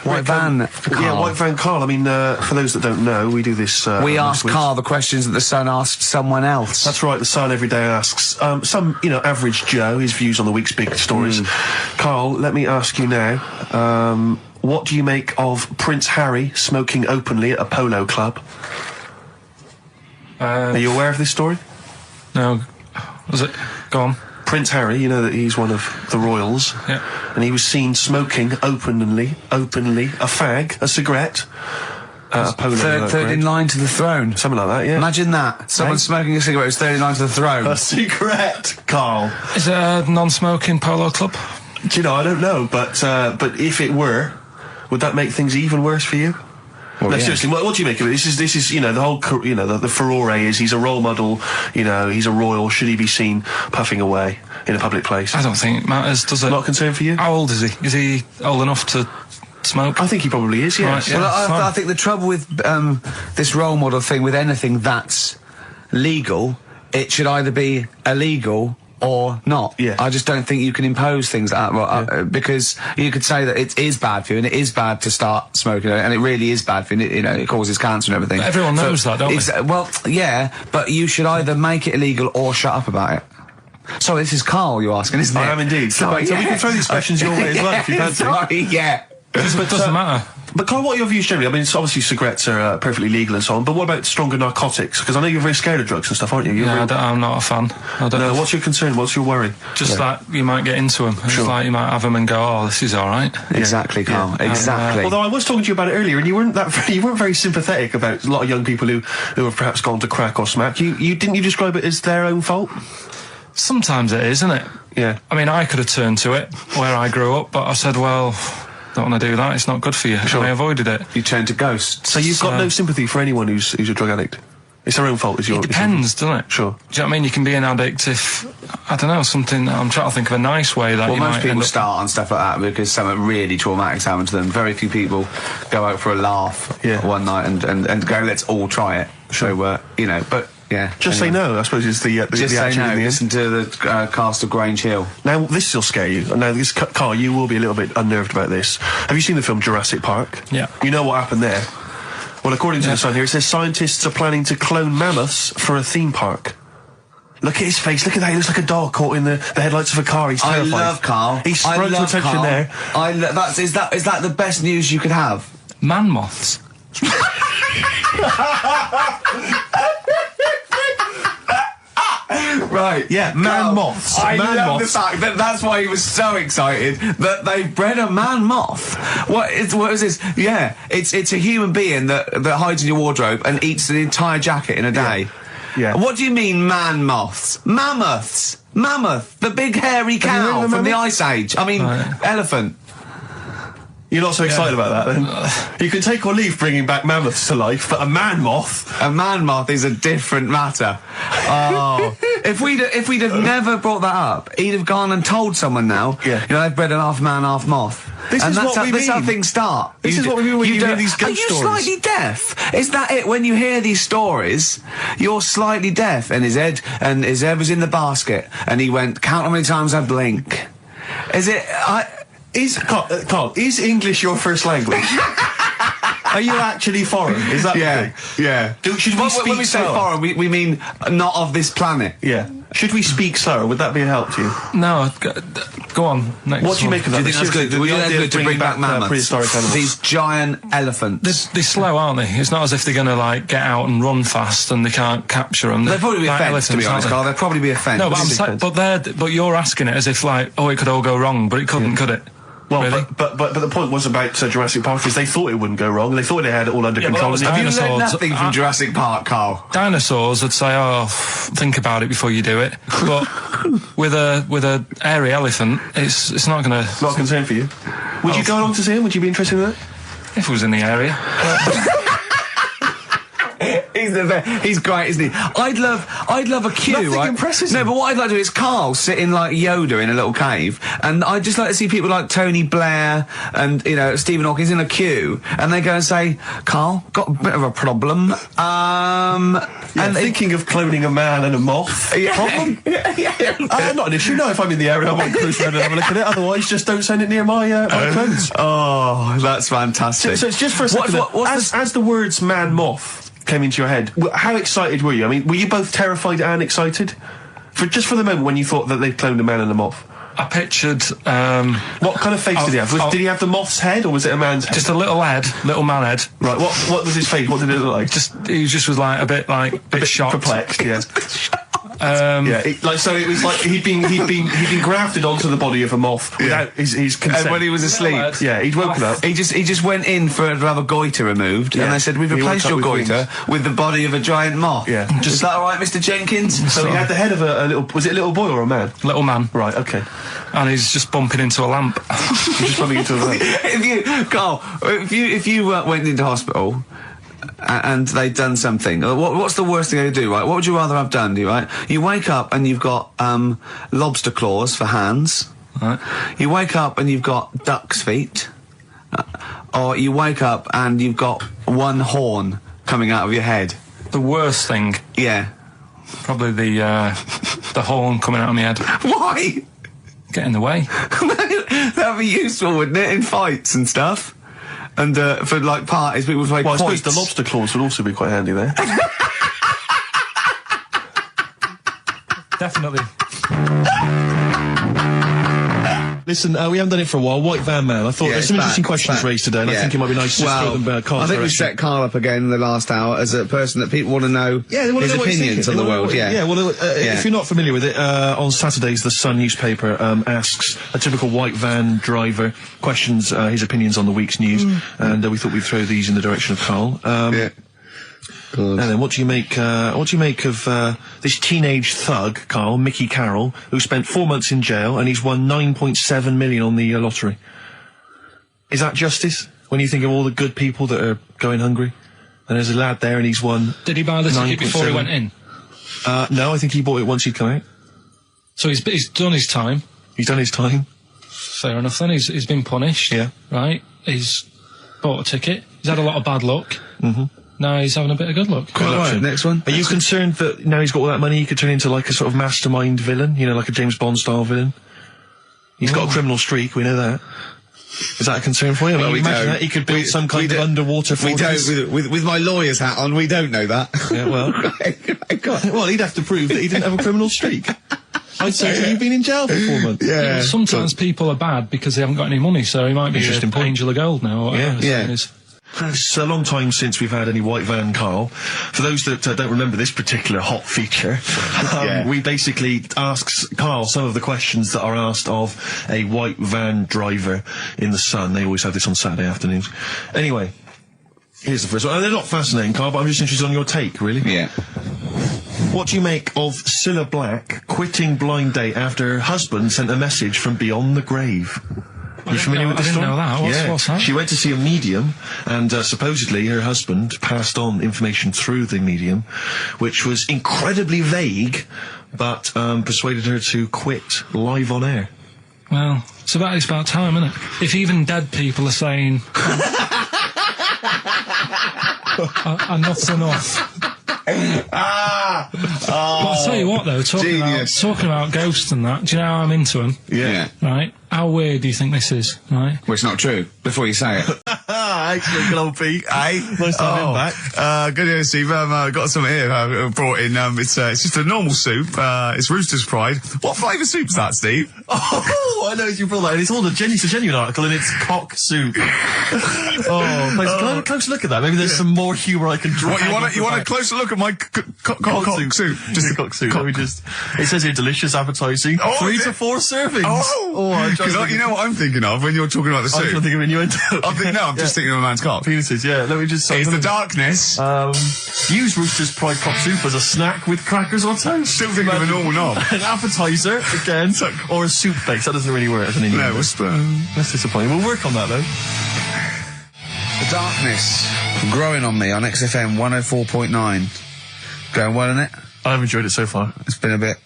White Van Karl. Yeah, White Van Karl. I mean, for those that don't know, we do this... we ask Karl the questions that the Sun asked someone else. That's right, the Sun every day asks some, average Joe, his views on the week's big stories. Karl, let me ask you now, what do you make of Prince Harry smoking openly at a polo club? Are you aware of this story? No. Was it? Go on. Prince Harry, you know that he's one of the royals. Yeah. And he was seen smoking openly, a fag, a cigarette, a polo. Third in line to the throne. Something like that, yeah. Imagine that. Someone smoking a cigarette is third in line to the throne. A cigarette, Karl. Is it a non-smoking polo club? Do you know, I don't know, but if it were, would that make things even worse for you? Well, no, yeah. seriously, what do you make of it? This is, the whole, the furore is he's a role model, he's a royal. Should he be seen puffing away in a public place? I don't think it matters, does it? Not a concern for you? How old is he? Is he old enough to smoke? I think he probably is, yes. Right, yeah. Well, I think the trouble with this role model thing, with anything that's legal, it should either be illegal or not. Yeah. I just don't think you can impose things like that, because you could say that it is bad for you, and it is bad to start smoking, and it really is bad for you, it causes cancer and everything. But everyone knows that, don't they? Well, yeah, but you should either make it illegal or shut up about it. So this is Karl you're asking, isn't it? I am indeed. So we can throw these questions your way as well if you fancy. Sorry, yeah. It doesn't matter. But Karl, what are your views generally? I mean, it's obviously cigarettes are perfectly legal and so on, but what about stronger narcotics? Because I know you're very scared of drugs and stuff, aren't you? I'm not a fan. No, what's your concern? What's your worry? Just that you might get into them. It's like you might have them and go, oh, this is all right. Exactly, Karl. Exactly. Although I was talking to you about it earlier, and you weren't very sympathetic about a lot of young people who have perhaps gone to crack or smack. Didn't you describe it as their own fault? Sometimes it is, isn't it? Yeah. I mean, I could have turned to it where I grew up, but I said, well, don't want to do that. It's not good for you. Sure. And I avoided it. You turn to ghosts. So you've got no sympathy for anyone who's a drug addict? It's their own fault, It depends, doesn't it? Sure. Do you know what I mean? You can be an addict if, I don't know, something, I'm trying to think of a nice way that you might most people start on stuff like that because something really traumatic's happened to them. Very few people go out for a laugh one night and go, let's all try it. Sure. So, you know, but, yeah. Just say no, I suppose, is the Just say action no, in the listen to the cast of Grange Hill. Now, this will scare you. Now, Carl, you will be a little bit unnerved about this. Have you seen the film Jurassic Park? Yeah. You know what happened there? Well, according to the Sun here, it says scientists are planning to clone mammoths for a theme park. Look at his face. Look at that. He looks like a dog caught in the headlights of a car. He's terrified. I love Carl. He sprung to attention Carl. there. Is that the best news you could have? Man moths. Right, yeah, man moths. I man love moths. the fact that that's why he was so excited that they bred a man moth. What is this? Yeah, it's a human being that hides in your wardrobe and eats the entire jacket in a day. Yeah. What do you mean, man moths? Mammoths. Mammoth, the big hairy cow from the Ice Age. I mean, elephant. You're not so excited about that, then? You can take or leave bringing back mammoths to life, but a man moth... A man moth is a different matter. Oh. If we'd have never brought that up, he'd have gone and told someone now, you know, they've bred an half man, half moth. This is how things start. This is what we mean when you hear these ghost stories. Are you slightly deaf? Is that it? When you hear these stories, you're slightly deaf, and his head was in the basket, and he went, count how many times I blink. Is it... Carl, is English your first language? Are you actually foreign? Is that the thing? Yeah. Should we speak when we say foreign, we mean not of this planet. Yeah. Should we speak slower? Would that be a help to you? No, go on. Next what do you make of that? Do you think that's good? Would you think that's good to bring back mammoths? Prehistoric animals. These giant elephants. They're slow, aren't they? It's not as if they're going to, like, get out and run fast and they can't capture them. They'll probably be a fence, to be honest, Carl. They'll probably be a fence. No, but you're asking it as if, like, oh, it could all go wrong, but it couldn't, could it? Well, really? but the point was about Jurassic Park is they thought it wouldn't go wrong. They thought they had it all under control. Have you learned nothing from Jurassic Park, Carl? Dinosaurs would say, "Oh, think about it before you do it." But with a hairy elephant, it's not going to. Not a concern for you. Would you go along to see him? Would you be interested in that? If it was in the area. He's great, isn't he? I'd love a queue. Nothing right? impresses him. No, but what I'd like to do is Carl sitting like Yoda in a little cave, and I'd just like to see people like Tony Blair and Stephen Hawking in a queue, and they go and say, "Carl, got a bit of a problem." And thinking of cloning a man and a moth. Problem? Not an issue. No, if I'm in the area, I might cruise around and have a look at it. Otherwise, just don't send it near my clothes. Oh, that's fantastic. So it's just for a second. As the words "man moth" came into your head, how excited were you? I mean, were you both terrified and excited? For the moment when you thought that they'd cloned a man and a moth? I pictured... what kind of face did he have? Did he have the moth's head, or was it a man's head? Just a little man head. Right, what was his face? What did it look like? He was like a bit shocked. Perplexed, yeah. So it was like he'd been grafted onto the body of a moth without his consent. And when he was asleep, he'd woken up. He just went in to have a goiter removed, and they said, "We've replaced your goiter with the body of a giant moth." Yeah, is that all right, Mr. Jenkins? So he had the head of a little. Was it a little boy or a man? Little man. Right. Okay. And he's just bumping into a lamp. He's just bumping into a lamp. Carl, if you went into hospital and they'd done something, what's the worst thing they do, right? What would you rather have done, right? You wake up and you've got lobster claws for hands. Right. You wake up and you've got duck's feet. Or you wake up and you've got one horn coming out of your head. The worst thing? Yeah. Probably the horn coming out of my head. Why? Get in the way. That'd be useful, wouldn't it, in fights and stuff? And for like parties, people would play quoits. I suppose the lobster claws would also be quite handy there. Definitely. Listen, we haven't done it for a while. White Van Man. I thought there's some interesting questions raised today, and I think it might be nice to throw them Carl. I think we set Carl up again in the last hour as a person that people want to know his opinions on the world. If you're not familiar with it, on Saturdays the Sun newspaper asks a typical white van driver questions his opinions on the week's news, and we thought we'd throw these in the direction of Carl. And then what do you make of this teenage thug, Carl, Mickey Carroll, who spent 4 months in jail and he's won 9.7 million on the lottery? Is that justice? When you think of all the good people that are going hungry? And there's a lad there and he's won... Did he buy the ticket before he went in? No, I think he bought it once he'd come out. So he's done his time. He's done his time. Fair enough then, he's been punished. Yeah. Right, he's bought a ticket, he's had a lot of bad luck. Now he's having a bit of good luck. Right, next one. Are you concerned that now he's got all that money he could turn into like a sort of mastermind villain? You know, like a James Bond style villain? He's got a criminal streak, we know that. Is that a concern for you? Well, we imagine don't. that he could build some kind of underwater fortress. We don't. With my lawyer's hat on, we don't know that. Yeah, well. Well, he'd have to prove that he didn't have a criminal streak. I'd say you've been in jail for 4 months. Yeah, well, sometimes people are bad because they haven't got any money, so he might be an angel of gold now. Or whatever it is. It's a long time since we've had any white van, Carl. For those that don't remember this particular hot feature, we basically ask Carl some of the questions that are asked of a white van driver in the Sun. They always have this on Saturday afternoons. Anyway, here's the first one. They're not fascinating, Carl, but I'm just interested on your take, really. Yeah. What do you make of Cilla Black quitting Blind Date after her husband sent a message from beyond the grave? You familiar with this story? I didn't know that. What's that? She went to see a medium, and supposedly her husband passed on information through the medium, which was incredibly vague, but persuaded her to quit live on air. Well, it's about time, isn't it? If even dead people are saying, enough's enough. But I'll tell you what, though, talking about ghosts and that, do you know how I'm into them? Yeah. Right? How weird do you think this is, right? Well, it's not true, before you say it. Excellent, good old Pete. Hey. Nice to have him back. Good to see you, Steve. I've got some here brought in. It's just a normal soup. It's Rooster's Pride. What flavour soup's that, Steve? Oh, I know you brought that in. It's all it's a genuine article, and it's cock soup. Can I have a closer look at that? Maybe there's some more humour I can draw. What, you want a closer look at my cock soup? Just a cock soup. Let me just... It says here, delicious, appetising. 3 to 4 servings. You know what I'm thinking of when you're talking about the soup? I'm thinking of innuendo. I'm just thinking of a man's cock. Penises, yeah. Let me just say... It's the darkness. Use Rooster's Pride cock soup as a snack with crackers or toast. Still thinking of a normal knob. An appetiser, again, or a soup base. That doesn't really work as an innuendo. No, that's disappointing. We'll work on that, though. The darkness growing on me on XFM 104.9. Going well, isn't it? I've enjoyed it so far. It's been a bit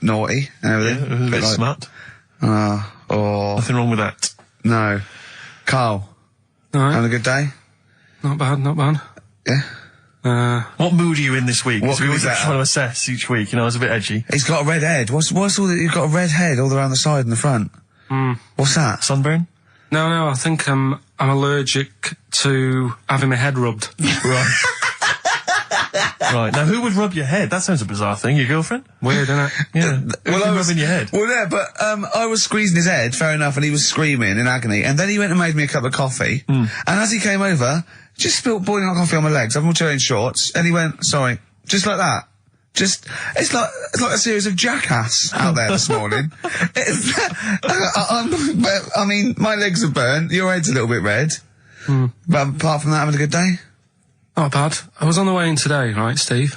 naughty and everything. Yeah, a bit smart. Nothing wrong with that. No. Carl. All right. Having a good day? Not bad. Yeah. What mood are you in this week? What we always mood is try to assess each week, it's a bit edgy. He's got a red head. What's all that? You've got a red head all around the side and the front. What's that? Sunburn? No, I think I'm allergic to having my head rubbed. Right. Right. Now, who would rub your head? That sounds a bizarre thing. Your girlfriend? Weird, isn't it? Yeah. Well, I was rubbing your head. Well, yeah, but I was squeezing his head, fair enough, and he was screaming in agony. And then he went and made me a cup of coffee. And as he came over, just spilled boiling hot coffee on my legs. I'm all wearing shorts, and he went, "Sorry," just like that. It's like a series of Jackass out there this morning. I mean, my legs are burnt. Your head's a little bit red. But apart from that, having a good day. Not bad. I was on the way in today, right, Steve?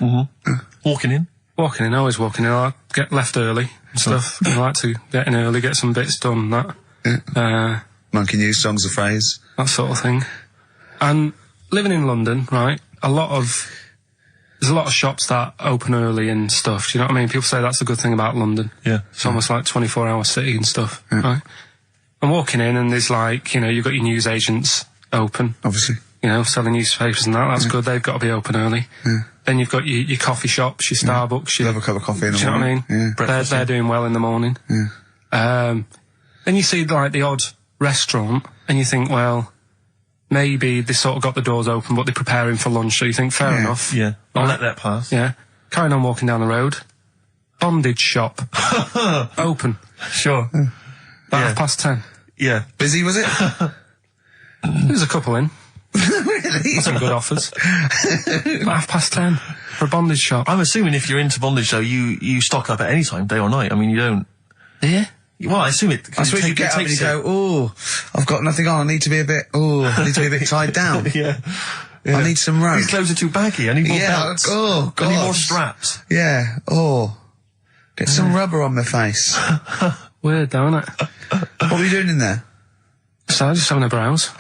Walking in, always walking in. I get left early and stuff. I like to get in early, get some bits done, that. Yeah. Monkey News, Songs of Phrase. That sort of thing. And living in London, right, there's a lot of shops that open early and stuff. Do you know what I mean? People say that's a good thing about London. Yeah. It's almost like 24-hour city and stuff, right? I'm walking in and there's like, you've got your newsagents open. Obviously. Selling newspapers and that. That's good. They've got to be open early. Yeah. Then you've got your coffee shops, your Starbucks. You'll have a cup of coffee in the morning. Do you know what I mean? They're doing well in the morning. Yeah. Then you see like the odd restaurant and you think, well, maybe they sort of got the doors open, but they're preparing for lunch. So you think, fair enough. Yeah. I'll let that pass. Yeah. Carrying on walking down the road. Bondage shop. Open. Sure. About 10:30. Yeah. Busy, was it? There's a couple in. Really? Some good offers. About 10:30 for a bondage shop. I'm assuming if you're into bondage, though, you stock up at any time, day or night. I mean, you don't... Yeah? Well, I assume it... I suppose you get up and you go, I've got nothing on, I need to be a bit tied down. Yeah. I need some rope. These clothes are too baggy, I need more belts. Oh, God. I need more straps. Yeah, get some rubber on my face. Weird though, isn't it? What were you doing in there? So, just having a browse.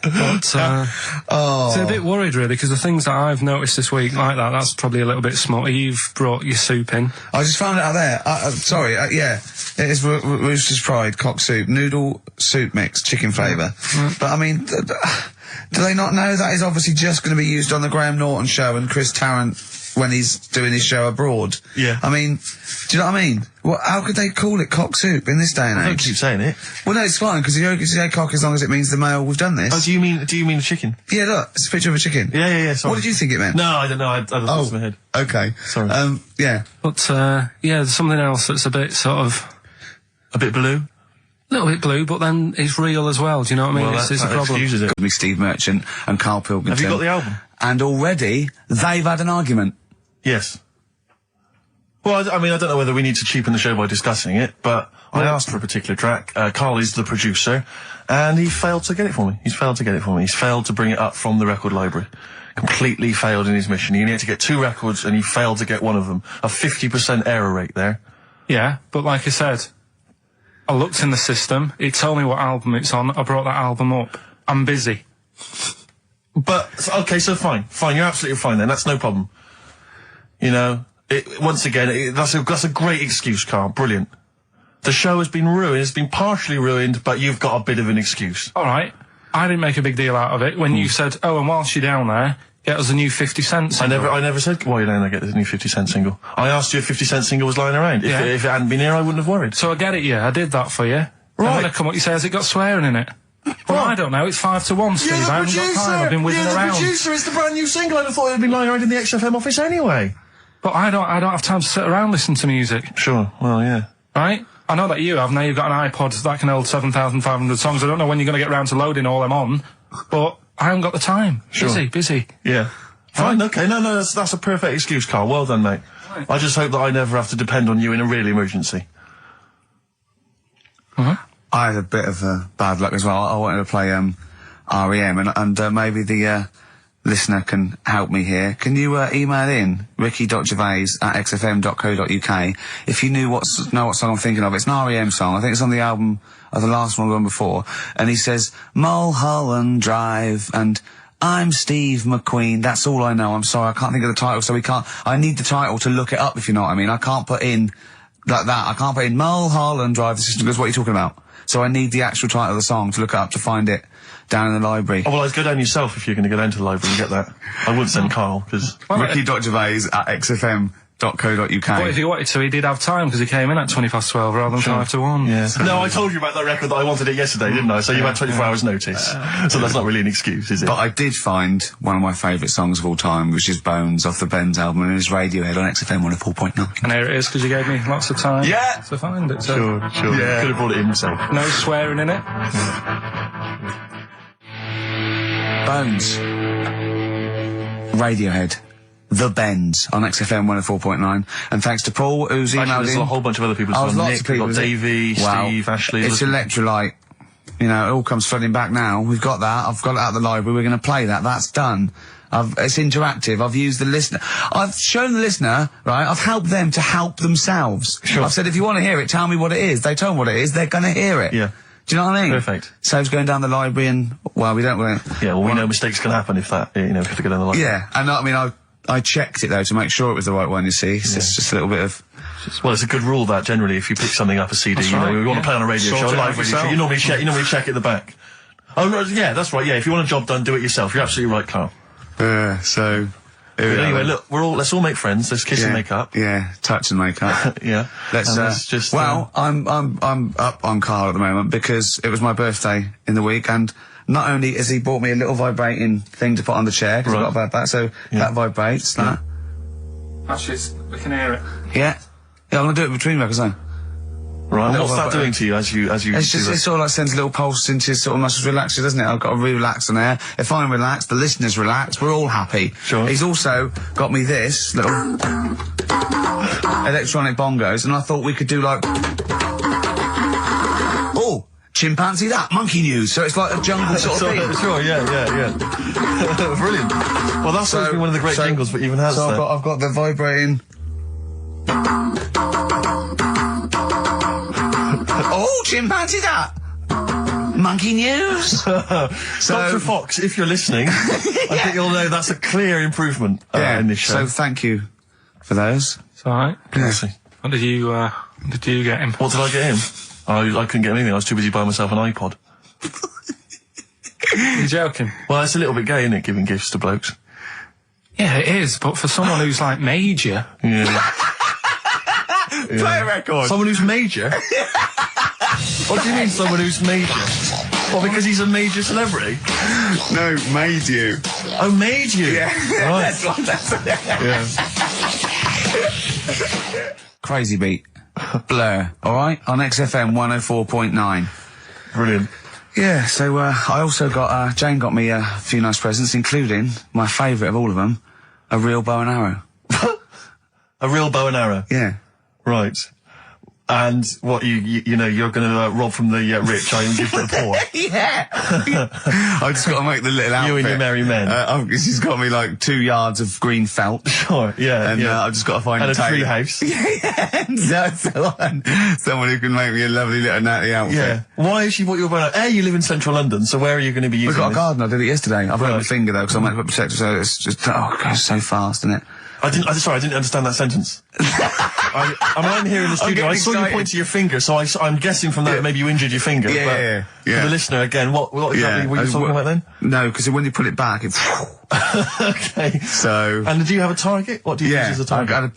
But, so a bit worried really, because the things that I've noticed this week like that's probably a little bit smutty. You've brought your soup in. I just found it out there. Sorry, yeah. It is Rooster's Pride cock soup, noodle soup mix, chicken flavour. But I mean, do they not know that is obviously just going to be used on the Graham Norton show and Chris Tarrant when he's doing his show abroad? Yeah. I mean, do you know what I mean? Well, how could they call it cock soup in this day and age? Don't keep saying it. Well, no, it's fine, because you can say cock as long as it means the male we've done this. Oh, do you mean the chicken? Yeah, look, it's a picture of a chicken. Yeah, sorry. What did you think it meant? No, I don't know, I thought it was in my head. Okay. Sorry. Yeah. But, yeah, there's something else that's a bit sort of... A bit blue? A little bit blue, but then it's real as well, do you know what I mean? Well, it's a problem. Excuses it. Got me Steve Merchant and Karl Pilkington. Have you got the album? And already, they've had an argument. Yes. Well, I mean, I don't know whether we need to cheapen the show by discussing it, but I asked for a particular track. Karl is the producer, and he failed to get it for me. He's failed to get it for me. He's failed to bring it up from the record library. Completely failed in his mission. He needed to get 2 records, and he failed to get one of them. A 50% error rate there. Yeah, but like I said, I looked in the system, it told me what album it's on, I brought that album up. I'm busy. But, okay, so fine, you're absolutely fine then, that's no problem. You know, once again, that's a great excuse, Karl, brilliant. The show has been ruined, it's been partially ruined, but you've got a bit of an excuse. Alright, I didn't make a big deal out of it when you said, oh, and whilst you're down there, get us a new 50 Cent single. I never said, while you're down there, get the new 50 Cent single. I asked you if 50 Cent single was lying around. Yeah. If it hadn't been here, I wouldn't have worried. So I get it, yeah, I did that for you. Right. And when I come up, you say, has it got swearing in it? Well, I don't know, it's 5-1, Steve. I haven't got time, I've been whizzing around. The producer, it's the brand new single. I'd have thought it had been lying around in the XFM office anyway. But I don't have time to sit around listening to music. Sure, well, yeah. Right? I know that you have. Now you've got an iPod that can hold 7,500 songs. I don't know when you're going to get round to loading all them on, but I haven't got the time. Sure. Busy. Yeah. Fine, okay, no, that's a perfect excuse, Karl. Well done, mate. Right. I just hope that I never have to depend on you in a real emergency. I had a bit of bad luck as well. I wanted to play REM, and maybe the listener can help me here. Can you email in ricky.gervais@xfm.co.uk if you know what song I'm thinking of? It's an REM song. I think it's on the album of the last one before. And he says Mulholland Drive and I'm Steve McQueen. That's all I know. I'm sorry, I can't think of the title, so I need the title to look it up, if you know what I mean. I can't put in like that. I can't put in Mulholland Drive. The system goes, what are you talking about? So I need the actual title of the song to look it up to find it down in the library. Oh, well, I'd go down yourself if you're going to go down to the library and get that. I wouldn't send Karl, because... Ricky.gervais@xfm.co.uk. But if he wanted to, he did have time, because he came in at 12:20 rather than 5-1. Yeah. No, I told you about that record that I wanted it yesterday, didn't I? So you had 24 hours notice. So that's not really an excuse, is it? But I did find one of my favourite songs of all time, which is Bones off the Bends album, and it's Radiohead on XFM 104.9. And here it is, because you gave me lots of time to find it. So. Sure. Yeah. Could have brought it in himself. No swearing in it. Bones. Radiohead. The Bends on XFM 104.9. And thanks to Paul, who's emailed in. There's a whole bunch of other people. There's lots Nick, of people. We've got Davey, Steve, Ashley. It's Electrolyte. You know, it all comes flooding back now. We've got that. I've got it out of the library. We're going to play that. That's done. It's interactive. I've used the listener. I've shown the listener, right? I've helped them to help themselves. Sure. I've said, if you want to hear it, tell me what it is. They tell me what it is. They're going to hear it. Yeah. Do you know what I mean? Perfect. Saves going down the library and, well, we don't... Yeah, well, we know mistakes can happen if that, you know, if they go down the library. Yeah, and I mean, I checked it, though, to make sure it was the right one, you see. It's just a little bit of... Well, it's a good rule, that, generally, if you pick something up, a CD, that's you know, right, we want to play on a radio show, a live radio show, you normally check at the back. Oh, no, yeah, that's right, yeah, if you want a job done, do it yourself. You're absolutely right, Karl. Yeah, so... But anyway, look, let's all make friends, let's kiss and make up. Yeah, touch and make up. Yeah. Let's just... Well, I'm up on Karl at the moment, because it was my birthday in the week, and... Not only has he bought me a little vibrating thing to put on the chair, because I've got about that, so that vibrates, that. Actually, we can hear it. Yeah, I'm going to do it between records now. Right, what's that doing to you as you It's just, it sort of like sends a little pulse into your sort of muscles, relaxes, doesn't it? I've got to relax on there. If I'm relaxed, the listener's relaxed, we're all happy. Sure. He's also got me this little electronic bongos, and I thought we could do like... Oh! Chimpanzee that, monkey news, so it's like a jungle sort of thing. Sure, yeah. Brilliant. Well, that's always been one of the great jingles that even has so I've got the vibrating... Oh! Oh, chimpanzee that! Monkey news! Dr. Fox, if you're listening, I think you'll know that's a clear improvement in this show. So thank you for those. It's alright. Yeah. What did you get him? What did I get him? I couldn't get him anything. I was too busy buying myself an iPod. You're joking? Well, it's a little bit gay, isn't it, giving gifts to blokes? Yeah, it is, but for someone who's like major... Yeah. Play a record. Someone who's major? What do you mean, someone who's major? What, because he's a major celebrity? No, made you. Oh, made you? Yeah. Right. Yeah. Crazy Beat. Blur. Alright? On XFM 104.9. Brilliant. Yeah, so I also got, Jane got me a few nice presents, including, my favourite of all of them, a real bow and arrow. A real bow and arrow? Yeah. Right. And what, you know, you're gonna rob from the rich, and give to the poor? Yeah! I just got to make the little outfit. You and your merry men. She's got me like 2 yards of green felt. Sure, yeah. And I've just got to find and a tree house. Yeah. Someone who can make me a lovely little natty outfit. Yeah. Why has she bought you a bow and arrow? You live in central London, so where are you going to be using We've got this? a garden, I did it yesterday. I've got my finger though, because I meant to put protector, so it's just, it goes so fast, isn't it? I didn't understand that sentence. I'm here in the studio. I saw you point to your finger, so I'm guessing from that maybe you injured your finger. Yeah. For the listener, again, what exactly were you talking about then? No, because when you put it back, it's... Okay. So... And do you have a target? What do you use as a target? I got a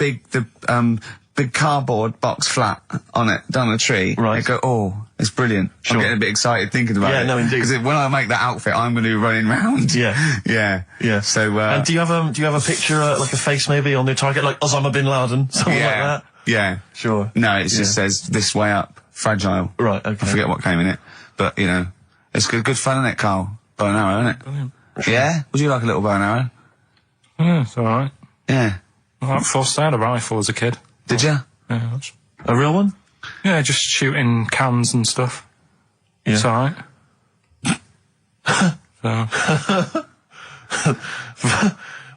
big cardboard box flat on it, down the tree. Right. I go, oh, it's brilliant. Sure. I'm getting a bit excited thinking about it. Yeah, no, indeed. Because when I make that outfit, I'm going to be running round. Yeah. Yeah. So, and do you have a picture, like a face maybe on the target, like Osama bin Laden, something like that? Yeah. Sure. No, it just says, this way up, fragile. Right, okay. I forget what came in it. But, you know, it's good fun, isn't it, Carl? Bow and arrow, isn't it? Brilliant. Yeah? Would you like a little bow and arrow? Yeah, it's alright. Yeah. I forced out a rifle as a kid. Did you? Yeah, a real one? Yeah, just shooting cans and stuff. Yeah. It's alright. So.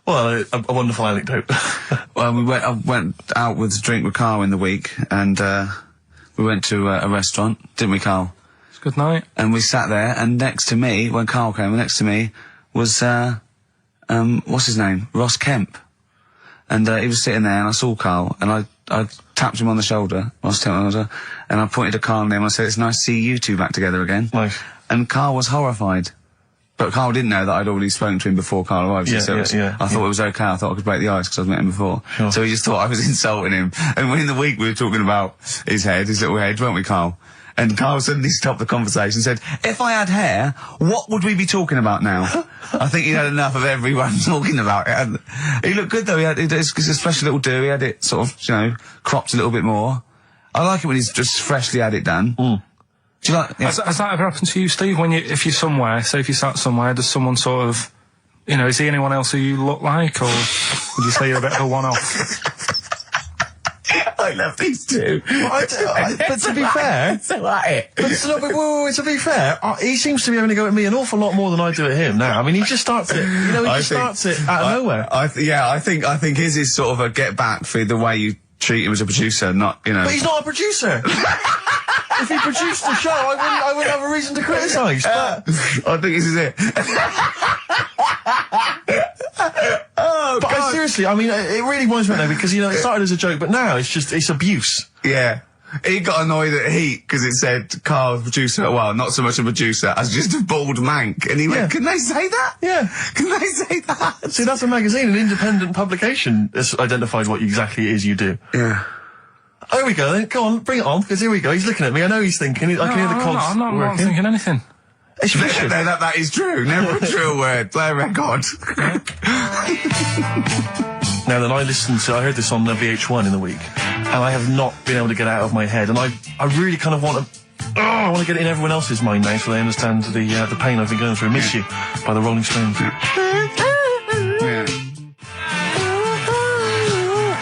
Well, a wonderful anecdote. Well, I went out with a drink with Carl in the week, and we went to a restaurant, didn't we, Carl? It's a good night. And we sat there, and next to me, when Carl came, next to me was, what's his name? Ross Kemp. And he was sitting there, and I saw Carl, and I tapped him on the shoulder, Ross Kemp on the shoulder, and I pointed to Carl and him, and I said, it's nice to see you two back together again. Nice. And Carl was horrified. But Carl didn't know that I'd already spoken to him before Carl arrived. I thought it was okay. I thought I could break the ice because I'd met him before. Sure. So he just thought I was insulting him. And in the week we were talking about his little head, weren't we, Carl? And Carl suddenly stopped the conversation and said, if I had hair, what would we be talking about now? I think he had enough of everyone talking about it. And he looked good though. He had a special little do. He had it sort of, cropped a little bit more. I like it when he's just freshly had it done. Mm. Do you like? Yeah. Has that ever happened to you, Steve? If you're somewhere, say if you sat somewhere, does someone sort of, is he anyone else who you look like, or would you say you're a bit of a one-off? I love these two. But to be fair, to be fair, he seems to be having to go at me an awful lot more than I do at him now. I mean, he just starts it. Starts it out of nowhere. I think his is sort of a get back for the way you treat him as a producer, not. But he's not a producer. If he produced the show, I wouldn't have a reason to criticise. But I think this is it. Oh, but God. Seriously, I mean, it really winds me up though, because it started as a joke, but now it's abuse. Yeah. He got annoyed at Heat because it said Carl, producer, well, not so much a producer, as just a bald mank. And he went, can they say that? Yeah. Can they say that? See, that's a magazine, an independent publication that's identified what exactly it is you do. Yeah. Oh, here we go then. Go on, bring it on, because here we go. He's looking at me. I know he's thinking. I can hear the cogs I'm not thinking anything. It's no, that is true. Never a true word. Play a record. Now then, I heard this on VH1 in the week, and I have not been able to get it out of my head, and I really kind of want to get it in everyone else's mind now so they understand the pain I've been going through. Miss You by the Rolling Stones. Yeah.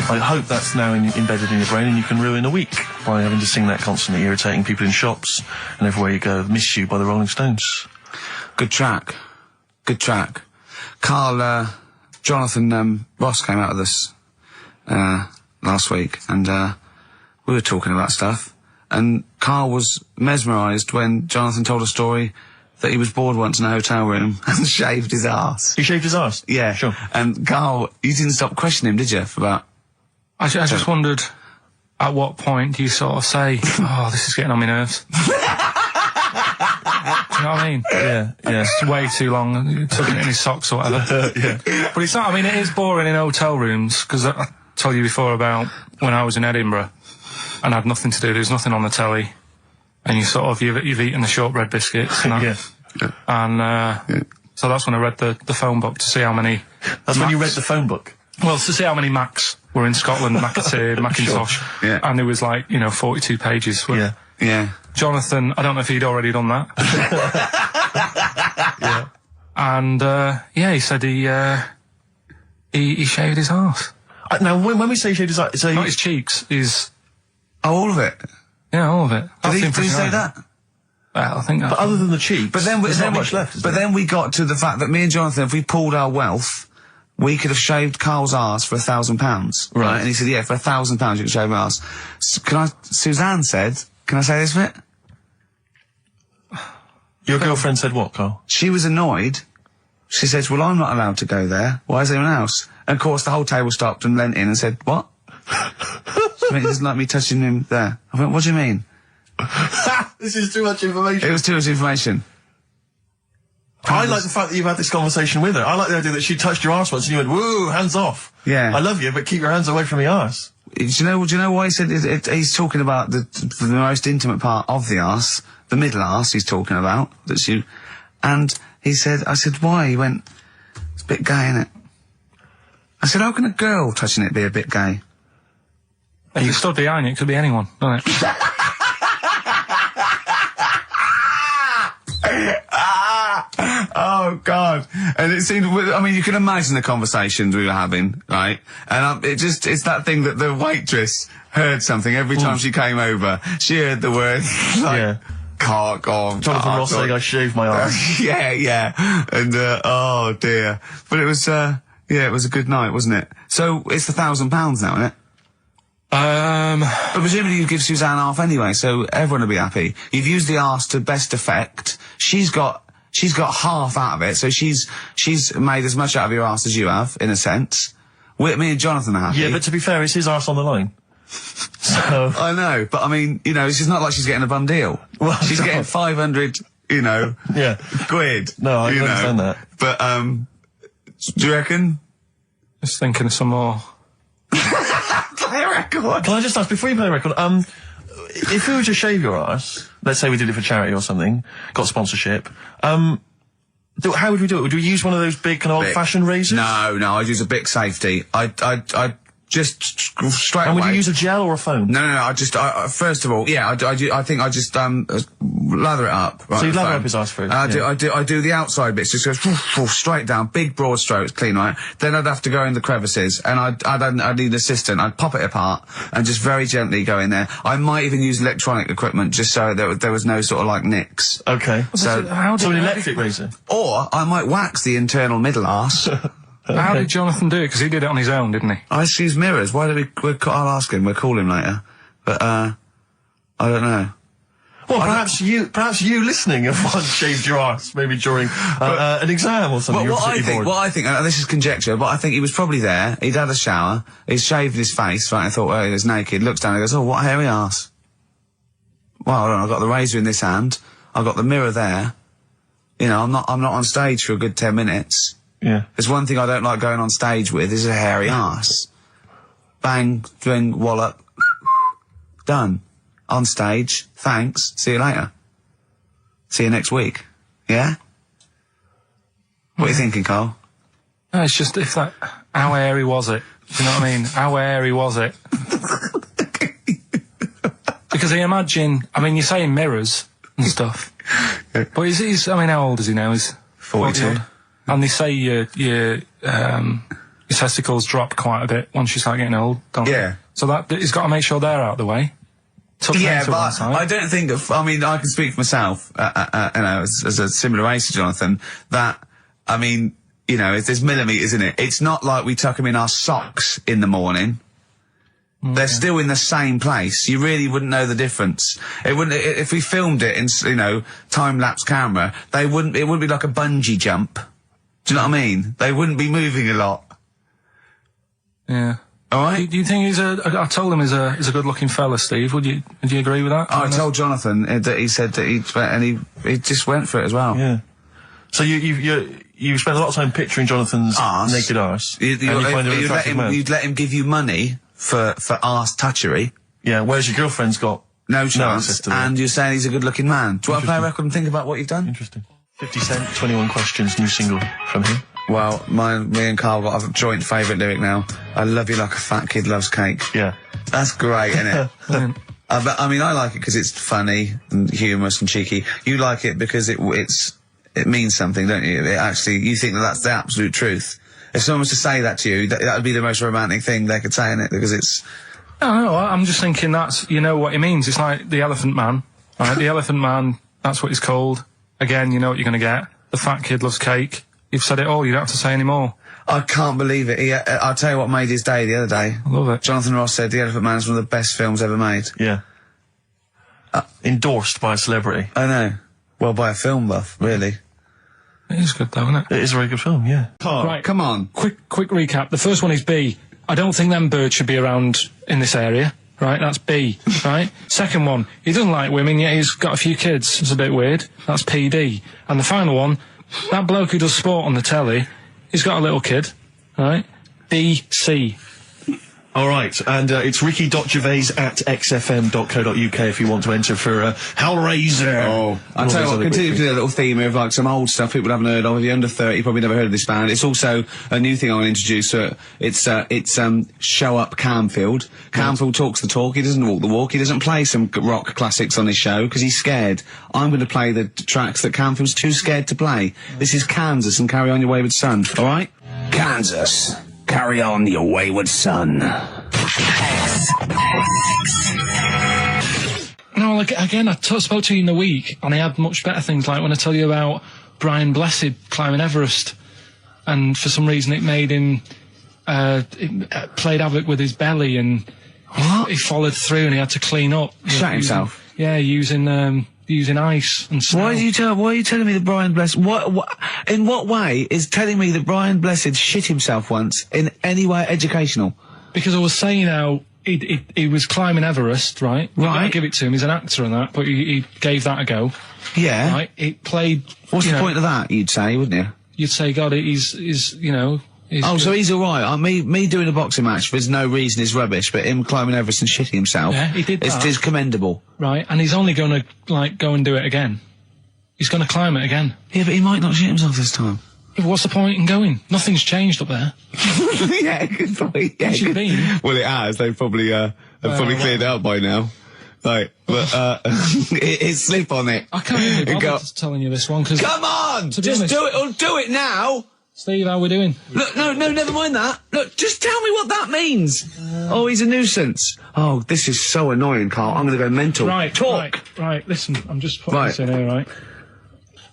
I hope that's now embedded in your brain and you can ruin a week by having to sing that constantly, irritating people in shops and everywhere you go. Miss You by the Rolling Stones. Good track. Carl, Jonathan Ross came out of this last week, and we were talking about stuff, and Karl was mesmerised when Jonathan told a story that he was bored once in a hotel room and shaved his arse. He shaved his arse? Yeah. Sure. And Karl, you didn't stop questioning him, did you, for about... I just wondered, at what point do you sort of say, oh, this is getting on my nerves? Do you know what I mean? Yeah. It's way too long, tucking it in his socks or whatever. Yeah. But it's not, I mean, it is boring in hotel rooms, because I told you before about when I was in Edinburgh, and I had nothing to do, there was nothing on the telly, and you sort of, you've eaten the shortbread biscuits, and and so that's when I read the phone book to see how many... That's when you read the phone book? Well, to see how many Macs were in Scotland, McAteer, Macintosh, Sure. Yeah. And there was like, 42 pages. Yeah. Jonathan, I don't know if he'd already done that. Yeah. And, he said he shaved his arse. Now, when we say shaved his arse... So not his cheeks, Oh, all of it? Yeah, all of it. Did he say that? Well, I think that's... But other than the cheek, there's not much left, But then we got to the fact that me and Jonathan, if we pooled our wealth, we could have shaved Karl's arse for £1,000. Right. And he said, yeah, for £1,000 you can shave my arse. Suzanne said, can I say this bit? Your girlfriend said what, Karl? She was annoyed. She says, well, I'm not allowed to go there. Why is anyone else? And of course, the whole table stopped and leant in and said, what? She went, he doesn't like me touching him there. I went, what do you mean? This is too much information. It was too much information. I like the fact that you've had this conversation with her. I like the idea that she touched your arse once and you went, woo, hands off. Yeah. I love you, but keep your hands away from my arse. Do you know why he said he's talking about the most intimate part of the arse, the middle arse he's talking about, and he said, I said, why? He went, it's a bit gay, innit? I said, how can a girl touching it be a bit gay? If you stood behind it, it could be anyone, doesn't it? Oh, God. And it seemed, I mean, you can imagine the conversations we were having, right? And it's that thing that the waitress heard something every time she came over. She heard the word, cock or... Jonathan Ross saying I shaved my arse. Yeah. And, oh, dear. But it was, it was a good night, wasn't it? So, it's £1,000 now, isn't it? But presumably you give Suzanne half anyway, so everyone will be happy. You've used the arse to best effect. She's got half out of it, so she's made as much out of your arse as you have, in a sense. Me and Jonathan are happy. Yeah, but to be fair, it's his arse on the line. So... I know, but I mean, it's not like she's getting a bum deal. Well, she's getting 500, quid. No, I understand that. But, do you reckon? Just thinking of some more... Play a record. Can I just ask, before you play a record, if we were to shave your arse, let's say we did it for charity or something, got sponsorship, how would we do it? Would we use one of those big kind of old-fashioned razors? No, I'd use a Bic Safety. I'd just straight away. And would you use a gel or a foam? No, first of all, I think I just, lather it up. Right, so you lather up his arse first? I do the outside bits, just goes straight down, big broad strokes, clean, right? Then I'd have to go in the crevices, and I'd need an assistant. I'd pop it apart, and just very gently go in there. I might even use electronic equipment, just so there was no sort of, like, nicks. Okay. So an electric razor? Or I might wax the internal middle arse. How did Jonathan do it? Because he did it on his own, didn't he? I use mirrors. Why do I'll ask him. We'll call him later. But, I don't know. Well, perhaps you listening have once shaved your arse, maybe during an exam or something. What I think, this is conjecture, but I think he was probably there, he'd had a shower, he'd shaved his face, right, and thought, well, he was naked, looks down and goes, oh, what a hairy arse. Well, hold on, I've got the razor in this hand, I've got the mirror there, I'm not on stage for a good 10 minutes. Yeah. There's one thing I don't like going on stage with, is a hairy arse. Bang, drink, wallop, done. On stage, thanks, see you later. See you next week. Yeah? What are you thinking, Karl? No, it's just how hairy was it? Do you know what I mean? How hairy was it? Because I imagine, you're saying mirrors and stuff. But he's how old is he now? He's 42. And they say your testicles drop quite a bit once you start getting old, don't they? Yeah. So he's got to make sure they're out of the way. Yeah, but I don't think I can speak for myself, as a similar age to Jonathan, that, there's millimetres in it. It's not like we tuck them in our socks in the morning. They're still in the same place. You really wouldn't know the difference. It wouldn't, if we filmed it in, you know, time-lapse camera, it wouldn't be like a bungee jump. Do you know what I mean? They wouldn't be moving a lot. Yeah. Alright? Do you think I told him he's a good-looking fella, Steve. Would you agree with that? I told Jonathan that he said that he just went for it as well. Yeah. So you spent a lot of time picturing Jonathan's naked arse. You'd let him give you money for arse touchery. Yeah, whereas your girlfriend's got no chance, and you're saying he's a good-looking man. Do you want to play a record and think about what you've done? Interesting. 50 Cent, 21 Questions, new single from him. Well, me and Carl got a joint favourite lyric now. I love you like a fat kid loves cake. Yeah. That's great, isn't it? I mean, I like it because it's funny and humorous and cheeky. You like it because it means something, don't you? You think that's the absolute truth. If someone was to say that to you, that would be the most romantic thing they could say, innit? Because it's... No, I'm just thinking you know what it means. It's like the Elephant Man, right? The Elephant Man, that's what he's called. Again, you know what you're going to get. The fat kid loves cake. You've said it all, you don't have to say any more. I can't believe it. I'll tell you what made his day the other day. I love it. Jonathan Ross said The Elephant Man is one of the best films ever made. Yeah. Endorsed by a celebrity. I know. Well, by a film buff, really. It is good though, isn't it? It is a very good film, yeah. Right, come on. Quick recap. The first one is B. I don't think them birds should be around in this area. Right, that's B. Right? Second one, he doesn't like women, yet he's got a few kids. It's a bit weird. That's PD. And the final one, that bloke who does sport on the telly, he's got a little kid. Right? BC. All right, and it's ricky.gervais@xfm.co.uk if you want to enter for Hellraiser. Oh, I'll tell you what, continue to do a little theme of like some old stuff people haven't heard of. If you're under 30, you probably never heard of this band. It's also a new thing I want to introduce. It's Show Up Camfield. Camfield talks the talk, he doesn't walk the walk. He doesn't play some rock classics on his show because he's scared. I'm going to play the tracks that Camfield's too scared to play. This is Kansas and Carry On Your Wayward Son, alright? Kansas. Carry on your wayward son. No, like, again, I spoke to you in the week, and I had much better things, like when I tell you about Brian Blessed climbing Everest, and for some reason it made him, it played havoc with his belly, and he followed through, and he had to clean up. Shut himself? Yeah, using ice and snow. Why are you telling me that Brian Blessed, in what way is telling me that Brian Blessed shit himself once in any way educational? Because I was saying how he was climbing Everest, right? Right. I give it to him, he's an actor and that, but he gave that a go. Yeah. Right, it played... What's the point of that, you'd say, wouldn't you? You'd say, God, he's you know... So he's alright. Me doing a boxing match, there's no reason is rubbish, but him climbing Everest and shitting himself... Yeah, he did that. It's commendable. Right, and he's only gonna, like, go and do it again. He's gonna climb it again. Yeah, but he might not shit himself this time. Yeah, but what's the point in going? Nothing's changed up there. Yeah, good point. Yeah, good. Well, it has. They've probably cleared it out by now. Right, but, it's slip on it. I can't even be bothered telling you this one, because... Come on! Just do it, or do it now! Steve, how we doing? Look, no, never mind that. Look, just tell me what that means. Oh, he's a nuisance. Oh, this is so annoying, Carl. I'm gonna go mental. Right, talk. Right, listen, I'm just putting this in here, right?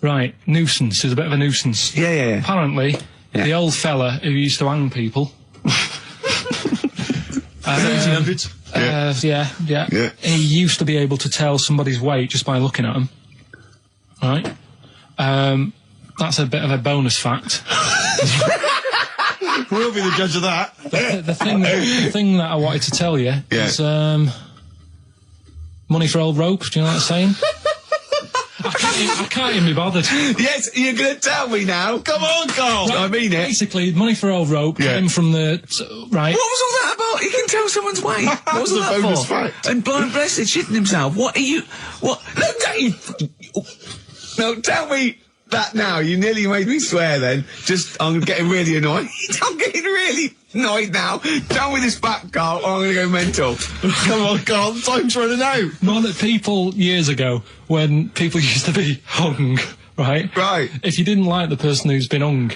Right, nuisance is a bit of a nuisance. Yeah. Apparently, the old fella who used to hang people... 1800s? Yeah. He used to be able to tell somebody's weight just by looking at them. Right? That's a bit of a bonus fact. We'll be the judge of that. The thing that I wanted to tell you is money for old rope. Do you know what I'm saying? I can't even be bothered. Yes, you're going to tell me now. Come on, Carl. Right, I mean it. Basically, money for old rope came from the... Right. What was all that about? You can tell someone's weight. What was that bonus for? fact. And Brian Blessed shitting himself. What are you... What? No, tell me that now. You nearly made me swear then. I'm getting really annoyed. I'm getting really annoyed now. Tell me this back, Carl, or I'm going to go mental. Come on, Carl. Time's running out. More that people years ago, when people used to be hung, right? Right. If you didn't like the person who's been hung,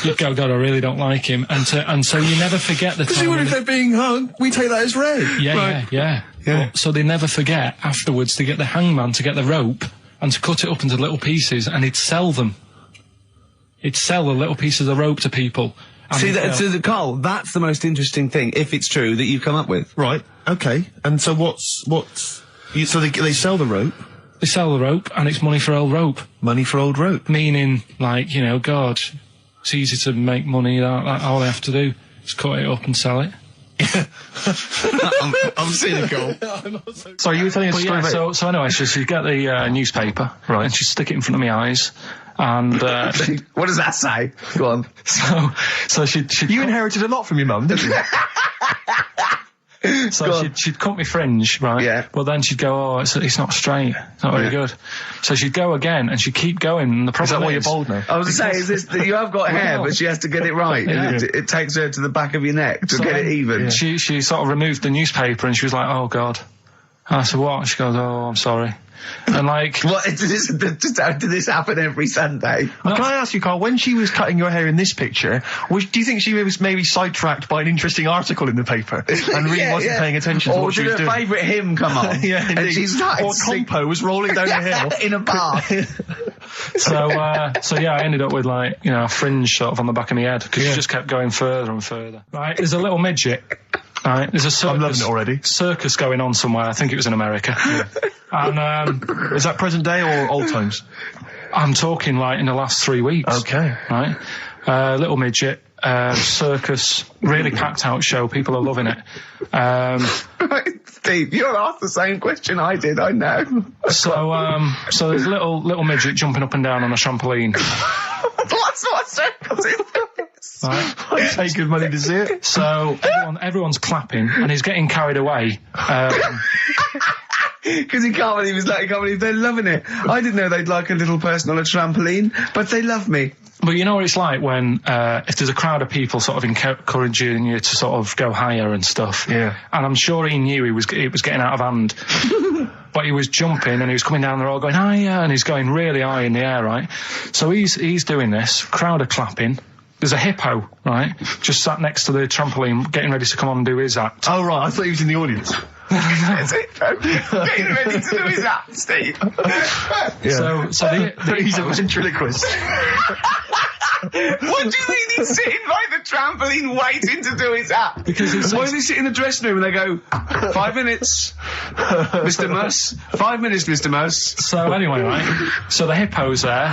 you'd go, God, I really don't like him. And so you never forget the time. Because if they're being hung, we take that as read. Yeah. So they never forget afterwards to get the hangman to get the rope and to cut it up into little pieces, and he'd sell them. He'd sell the little pieces of rope to people. See, Carl, that's the most interesting thing, if it's true, that you've come up with. Right, okay. And so so they sell the rope? They sell the rope, and it's money for old rope. Money for old rope? Meaning, like, you know, God, it's easy to make money, all they have to do is cut it up and sell it. I'm cynical. Sorry, you were telling us a story about... So anyway, she'd get the newspaper, right, and she'd stick it in front of my eyes, and... what does that say? Go on. So she'd... You inherited a lot from your mum, didn't you? So she'd cut me fringe, right? Yeah. But then she'd go, oh, it's not straight. It's not very good. So she'd go again, and she'd keep going. And the problem is that why you're bald now? I was going to say, is this that you have got hair, but she has to get it right. Yeah. And it takes her to the back of your neck to get it even. Yeah. She sort of removed the newspaper, and she was like, oh, God. And I said, what? She goes, oh, I'm sorry. And like... What, did this happen every Sunday? No. Can I ask you, Carl, when she was cutting your hair in this picture, do you think she was maybe sidetracked by an interesting article in the paper and really wasn't paying attention to what she was doing? Or did her favourite hymn come on? Yeah, and she's like... Or Compo was rolling down the hill. In a bar. So yeah, I ended up with, like, you know, a fringe sort of on the back of my head, because she just kept going further and further. Right, there's a little midget. Right, there's a circus. I'm loving it already. Circus going on somewhere. I think it was in America. Yeah. And is that present day or old times? I'm talking like in the last 3 weeks. Okay. Right, little midget. Circus, really packed out show. People are loving it. Steve, you're asked the same question I did. I know. So there's a little midget jumping up and down on a trampoline. That's what circus is. Right. I'd pay good money to see it. So everyone's clapping, and he's getting carried away. Because he can't believe they're loving it. I didn't know they'd like a little person on a trampoline, but they love me. But you know what it's like when, if there's a crowd of people sort of encouraging you to sort of go higher and stuff. Yeah. And I'm sure he knew it was getting out of hand. But he was jumping, and he was coming down, they're all going higher, and he's going really high in the air, right? So he's doing this, crowd are clapping. There's a hippo, right, just sat next to the trampoline, getting ready to come on and do his act. Oh, right, I thought he was in the audience. There's a hippo getting ready to do his act, Steve. Yeah. So he's a ventriloquist. What do you mean he's sitting by the trampoline waiting to do his act? Because why does he sit in the dressing room and they go, 5 minutes, Mr. Mus, 5 minutes, Mr. Mus. So anyway, right, so the hippo's there.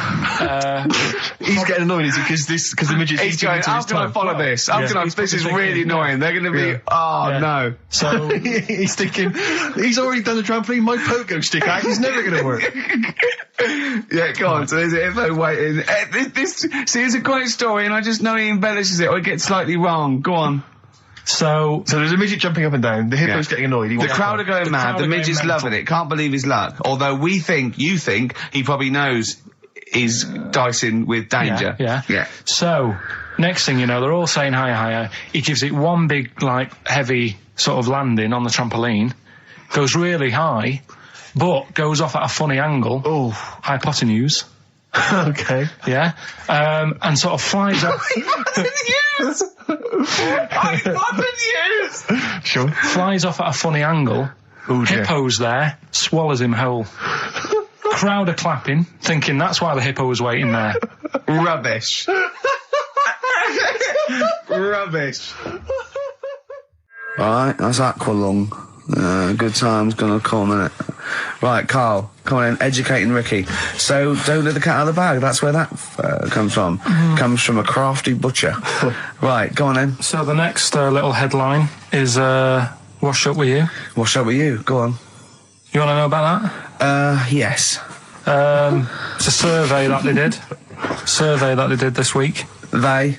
He's getting annoyed, is he, because the midget's he's going, how can I follow this? This is really annoying. They're going to be, no. So he's thinking, he's already done the trampoline, my pogo stick act is never going to work. Yeah, go on. So there's a hippo waiting. See, it's a great story, and I just know he embellishes it, or it gets slightly wrong. Go on. So there's a midget jumping up and down. The hippo's getting annoyed. The crowd are going mad. The midget's loving it. Can't believe his luck. Although you think he probably knows he's dicing with danger. Yeah. So next thing you know, they're all saying higher. He gives it one big, like, heavy sort of landing on the trampoline. Goes really high, but goes off at a funny angle. Oh, hypotenuse. Okay. Yeah. And sort of flies up. Hypotenuse! Sure. Flies off at a funny angle. Oh, dear. Hippo's there, swallows him whole. Crowd are clapping, thinking that's why the hippo was waiting there. Rubbish. Rubbish. Alright, that's Aqualung. Good time's gonna come, innit? Right, Carl, come on in, educating Ricky. So, don't let the cat out of the bag, that's where that comes from. Comes from a crafty butcher. Right, go on then. So the next little headline is, Wash Up With You. Wash Up With You, go on. You wanna know about that? Yes. It's a survey that they did this week. They?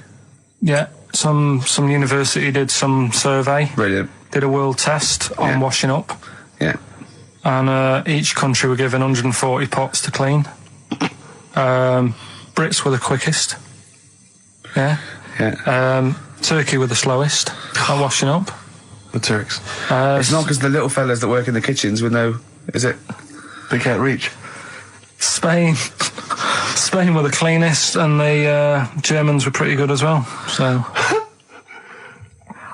Yeah, some university did some survey. Brilliant. Did a world test on washing up. Yeah. And each country were given 140 pots to clean. Brits were the quickest. Yeah. Yeah. Turkey were the slowest at washing up. The Turks. It's not because the little fellas that work in the kitchens with no... Is it? They can't reach. Spain were the cleanest, and the Germans were pretty good as well. So...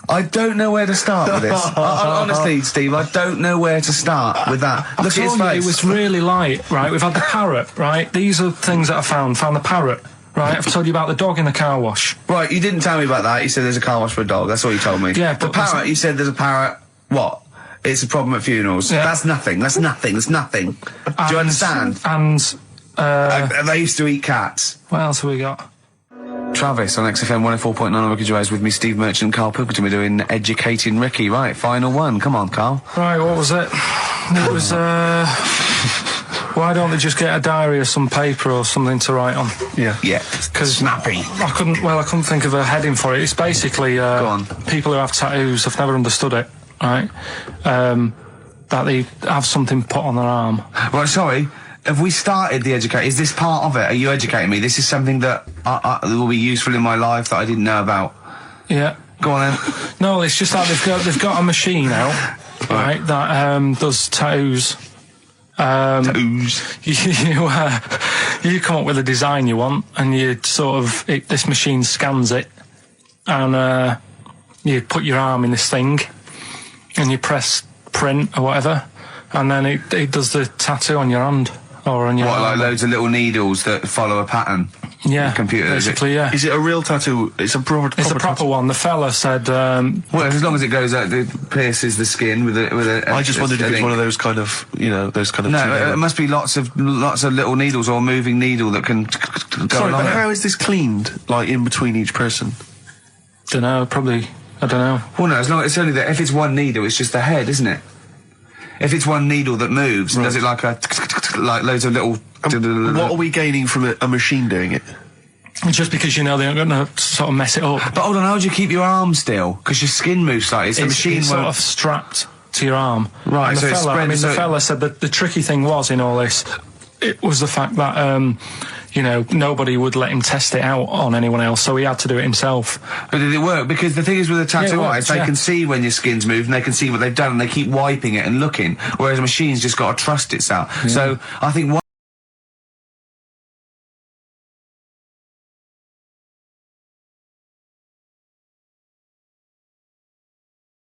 I don't know where to start with this. Honestly, Steve, I don't know where to start with that. Look at his face. It was really light, right? We've had the parrot, right? These are things that I found. Found the parrot, Right, I've told you about the dog in the car wash. Right, you didn't tell me about that. You said there's a car wash for a dog. That's all you told me. Yeah, the but parrot, you said there's a parrot. What? It's a problem at funerals. Yeah. That's nothing. That's nothing. That's nothing. Do you understand? And, they used to eat cats. what else have we got? Travis on XFM 104.9 on Ricky Gervais with me, Steve Merchant and Karl Pilkington. We're doing Educating Ricky. Right, final one. Come on, Karl. Right, what was it? It was, why don't they just get a diary or some paper or something to write on? Yeah. Yeah. Because snappy. I couldn't think of a heading for it. It's basically, Go on. people who have tattoos, I've never understood it, right? That they have something put on their arm. Right, sorry. Have we started the educate? Is this part of it? Are you educating me? This is something that will be useful in my life that I didn't know about. Yeah. Go on then. No, it's just that they've got a machine out, right, that does tattoos. Tattoos. You come up with a design you want, and you sort of this machine scans it, and you put your arm in this thing, and you press print or whatever, and then it does the tattoo on your hand. Or on your what, like loads of little needles that follow a pattern? Yeah, the computer, basically, yeah. Is it a real tattoo? It's a proper proper one. The fella said... well, as long as it goes out, it pierces the skin with a I just wondered if it's one of those kind of, those kind of... No, it must be lots of little needles or a moving needle that can go Sorry, along but it. how is this cleaned, like, in between each person? Dunno, probably... I don't know. Well, no, as long it's only that if it's one needle, it's just the head, isn't it? If it's one needle that moves, and does it like like loads of little... What are we gaining from a machine doing it? Just because they're not going to sort of mess it up. But hold on, how do you keep your arm still? Because your skin moves slightly. It's the machine sort of strapped to your arm. Right, and so it's spread, the fella said that the tricky thing was in all this, it was the fact that, nobody would let him test it out on anyone else, so he had to do it himself. But did it work? Because the thing is with a tattoo artist, they yeah. can see when your skin's moved and they can see what they've done and they keep wiping it and looking, whereas a machine's just got to trust itself. Yeah. So I think